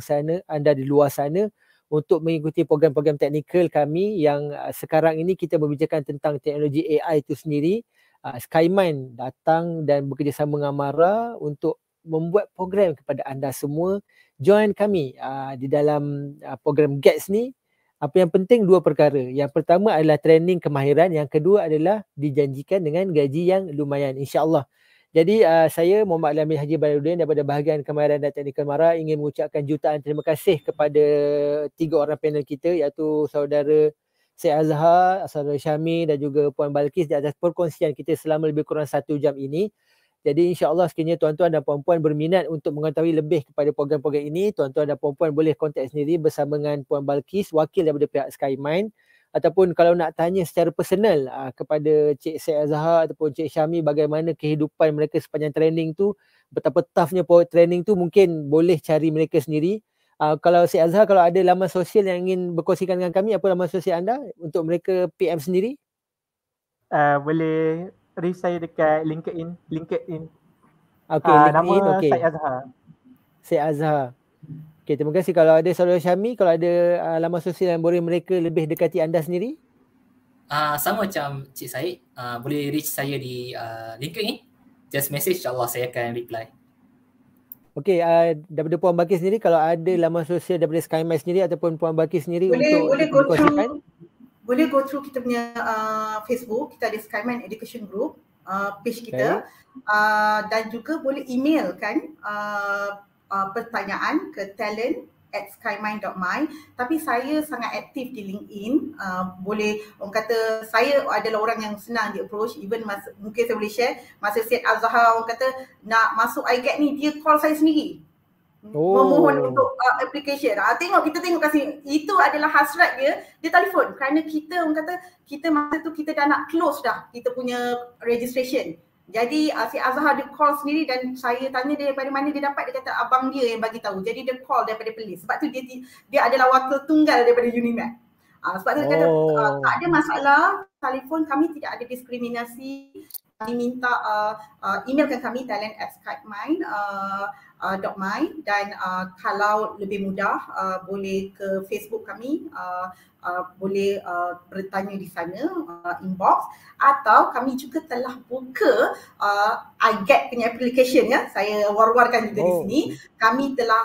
sana untuk mengikuti program-program teknikal kami yang sekarang ini kita membicarakan tentang teknologi AI itu sendiri. SkyMind datang dan bekerjasama dengan MARA untuk membuat program kepada anda semua. Join kami di dalam program GATS ni. Apa yang penting, dua perkara. Yang pertama adalah training kemahiran. Yang kedua adalah dijanjikan dengan gaji yang lumayan, insyaAllah. Jadi saya Muhammad Alamin Haji Badarudin daripada bahagian kemahiran dan teknikal MARA ingin mengucapkan jutaan terima kasih kepada 3 orang panel kita, iaitu saudara Syed Azhar, saudara Syami dan juga Puan Balkis di atas perkongsian kita selama lebih kurang 1 jam ini. Jadi insyaAllah sekiranya tuan-tuan dan puan-puan berminat untuk mengetahui lebih kepada program-program ini, tuan-tuan dan puan-puan boleh kontak sendiri bersama dengan Puan Balkis, wakil daripada pihak SkyMind. Ataupun kalau nak tanya secara personal kepada Cik Syed Azhar ataupun Cik Syami bagaimana kehidupan mereka sepanjang training tu, betapa toughnya training tu, mungkin boleh cari mereka sendiri. Kalau Syed Azhar, kalau ada laman sosial yang ingin berkongsikan dengan kami, apa laman sosial anda untuk mereka PM sendiri? Boleh reach saya dekat LinkedIn. Okay, LinkedIn. Nama okay. Syed Azhar. Syed Azhar. Okay, terima kasih. Kalau ada saudara Syami, kalau ada laman sosial yang boleh mereka lebih dekati anda sendiri? Sama macam Cik Syed, boleh reach saya di LinkedIn. Just message, insyaAllah saya akan reply. Okay, daripada Puan Balkis sendiri, kalau ada laman sosial daripada SkyMind sendiri ataupun Puan Balkis sendiri boleh go through kita punya Facebook, kita ada SkyMind Education Group, page kita. Dan juga boleh email kan pertanyaan ke talent@skymind.my. Tapi saya sangat aktif di LinkedIn. Boleh, orang kata saya adalah orang yang senang di approach. Even mungkin saya boleh share masa Syed Azhar orang kata nak masuk iGAT ni, dia call saya sendiri. Memohon untuk application. Kita tengok kasih, itu adalah hasrat dia telefon kerana kita orang kata kita masa tu kita dah nak close dah kita punya registration. Jadi si Azhar dia call sendiri dan saya tanya dia daripada mana dia dapat, dia kata abang dia yang bagi tahu. Jadi dia call daripada Perlis. Sebab tu dia adalah wakil tunggal daripada Unimed. Sebab tu dia kata tak ada masalah, telefon kami tidak ada diskriminasi. Kami minta emailkan kami talent@skymind.my dan kalau lebih mudah boleh ke Facebook kami, boleh bertanya di sana, inbox, atau kami juga telah buka iGAT punya application ya. Saya war-warkan juga di sini. Kami telah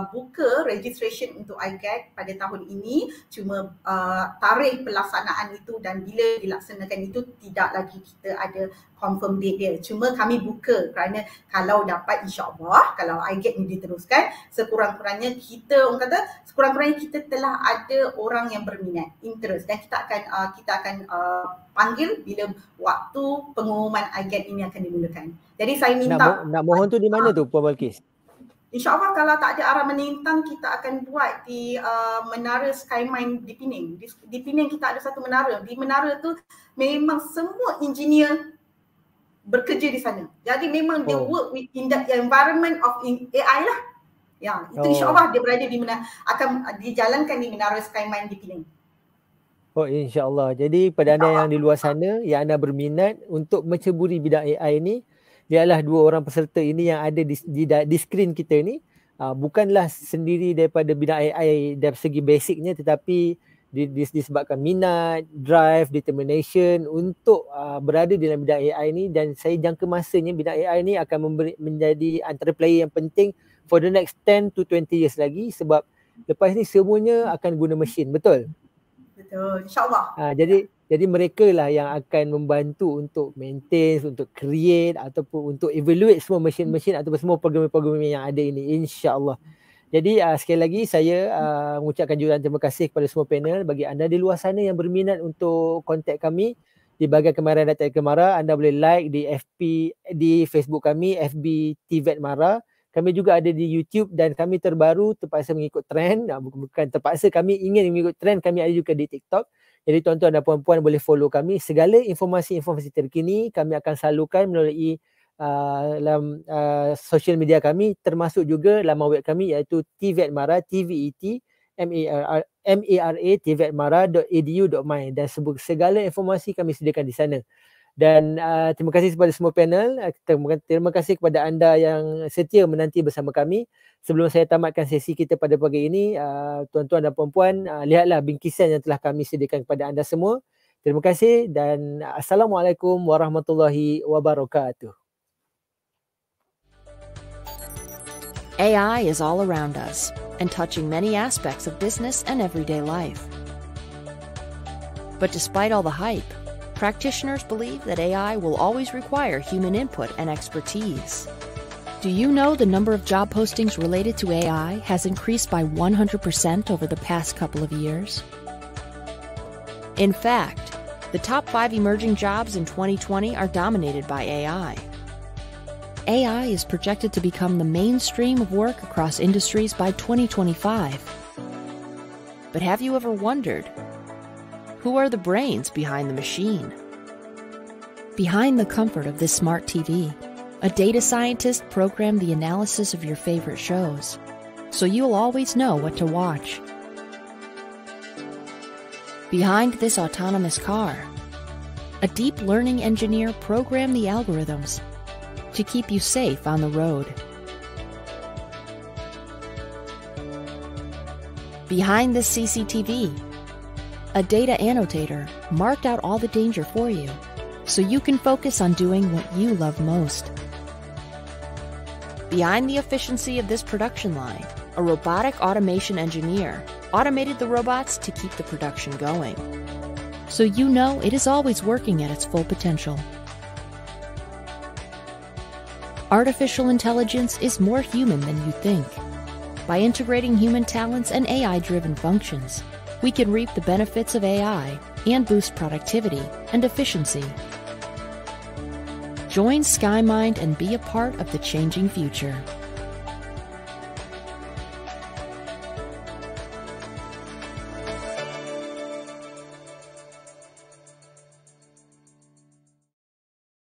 buka registration untuk iGAT pada tahun ini. Cuma tarikh pelaksanaan itu dan bila dilaksanakan itu tidak lagi kita ada confirm date dia. Cuma kami buka kerana kalau dapat insya-Allah lah kalau iGET ni diteruskan. Sekurang-kurangnya kita, orang kata, sekurang-kurangnya kita telah ada orang yang berminat, interest, dan kita akan panggil bila waktu pengumuman iGET ini akan dimulakan. Jadi saya minta nak mohon tu di mana tu Puan Balkis? InsyaAllah kalau tak ada arah menentang, kita akan buat di Menara Skymine di Pening. Di Pening kita ada satu menara. Di menara tu memang semua engineer bekerja di sana. Jadi memang they work in the environment of AI lah. Ya, itu insyaAllah dia berada di mana akan dijalankan di Menara Skymine di Pening. Oh, insyaAllah. Jadi pada anda yang di luar sana yang anda berminat untuk menceburi bidang AI ni, dialah dua orang peserta ini yang ada di skrin kita ni, bukanlah sendiri daripada bidang AI dari segi basicnya, tetapi disebabkan minat, drive, determination untuk berada dalam bidang AI ni. Dan saya jangka masanya bidang AI ni akan menjadi antara player yang penting for the next 10 to 20 years lagi, sebab lepas ni semuanya akan guna mesin, betul? Betul, insyaAllah. Jadi mereka lah yang akan membantu untuk maintain, untuk create ataupun untuk evaluate semua mesin-mesin ataupun semua program-program yang ada ini, insya-Allah. Jadi sekali lagi saya mengucapkan juruan terima kasih kepada semua panel. Bagi anda di luar sana yang berminat untuk kontak kami di bahagian Kemahiran Data Kemara, anda boleh like di Facebook kami, FB TVET Mara. Kami juga ada di YouTube dan kami terbaru terpaksa mengikut trend. Bukan terpaksa, kami ingin mengikut trend, kami ada juga di TikTok. Jadi tuan-tuan dan puan-puan boleh follow kami. Segala informasi-informasi terkini kami akan salurkan melalui social media kami, termasuk juga laman web kami iaitu TVET Mara, TVET MARA tvetmara.edu.my, dan segala informasi kami sediakan di sana. Dan terima kasih kepada semua panel. Terima kasih kepada anda yang setia menanti bersama kami. Sebelum saya tamatkan sesi kita pada pagi ini, tuan-tuan dan puan-puan, lihatlah bingkisan yang telah kami sediakan kepada anda semua. Terima kasih dan Assalamualaikum warahmatullahi wabarakatuh. AI is all around us and touching many aspects of business and everyday life. But despite all the hype, practitioners believe that AI will always require human input and expertise. Do you know the number of job postings related to AI has increased by 100% over the past couple of years? In fact, the top 5 emerging jobs in 2020 are dominated by AI. AI is projected to become the mainstream of work across industries by 2025. But have you ever wondered, who are the brains behind the machine? Behind the comfort of this smart TV, a data scientist programmed the analysis of your favorite shows, so you'll always know what to watch. Behind this autonomous car, a deep learning engineer programmed the algorithms to keep you safe on the road. Behind this CCTV, a data annotator marked out all the danger for you, so you can focus on doing what you love most. Behind the efficiency of this production line, a robotic automation engineer automated the robots to keep the production going, so you know it is always working at its full potential. Artificial intelligence is more human than you think. By integrating human talents and AI-driven functions, we can reap the benefits of AI and boost productivity and efficiency. Join SkyMind and be a part of the changing future.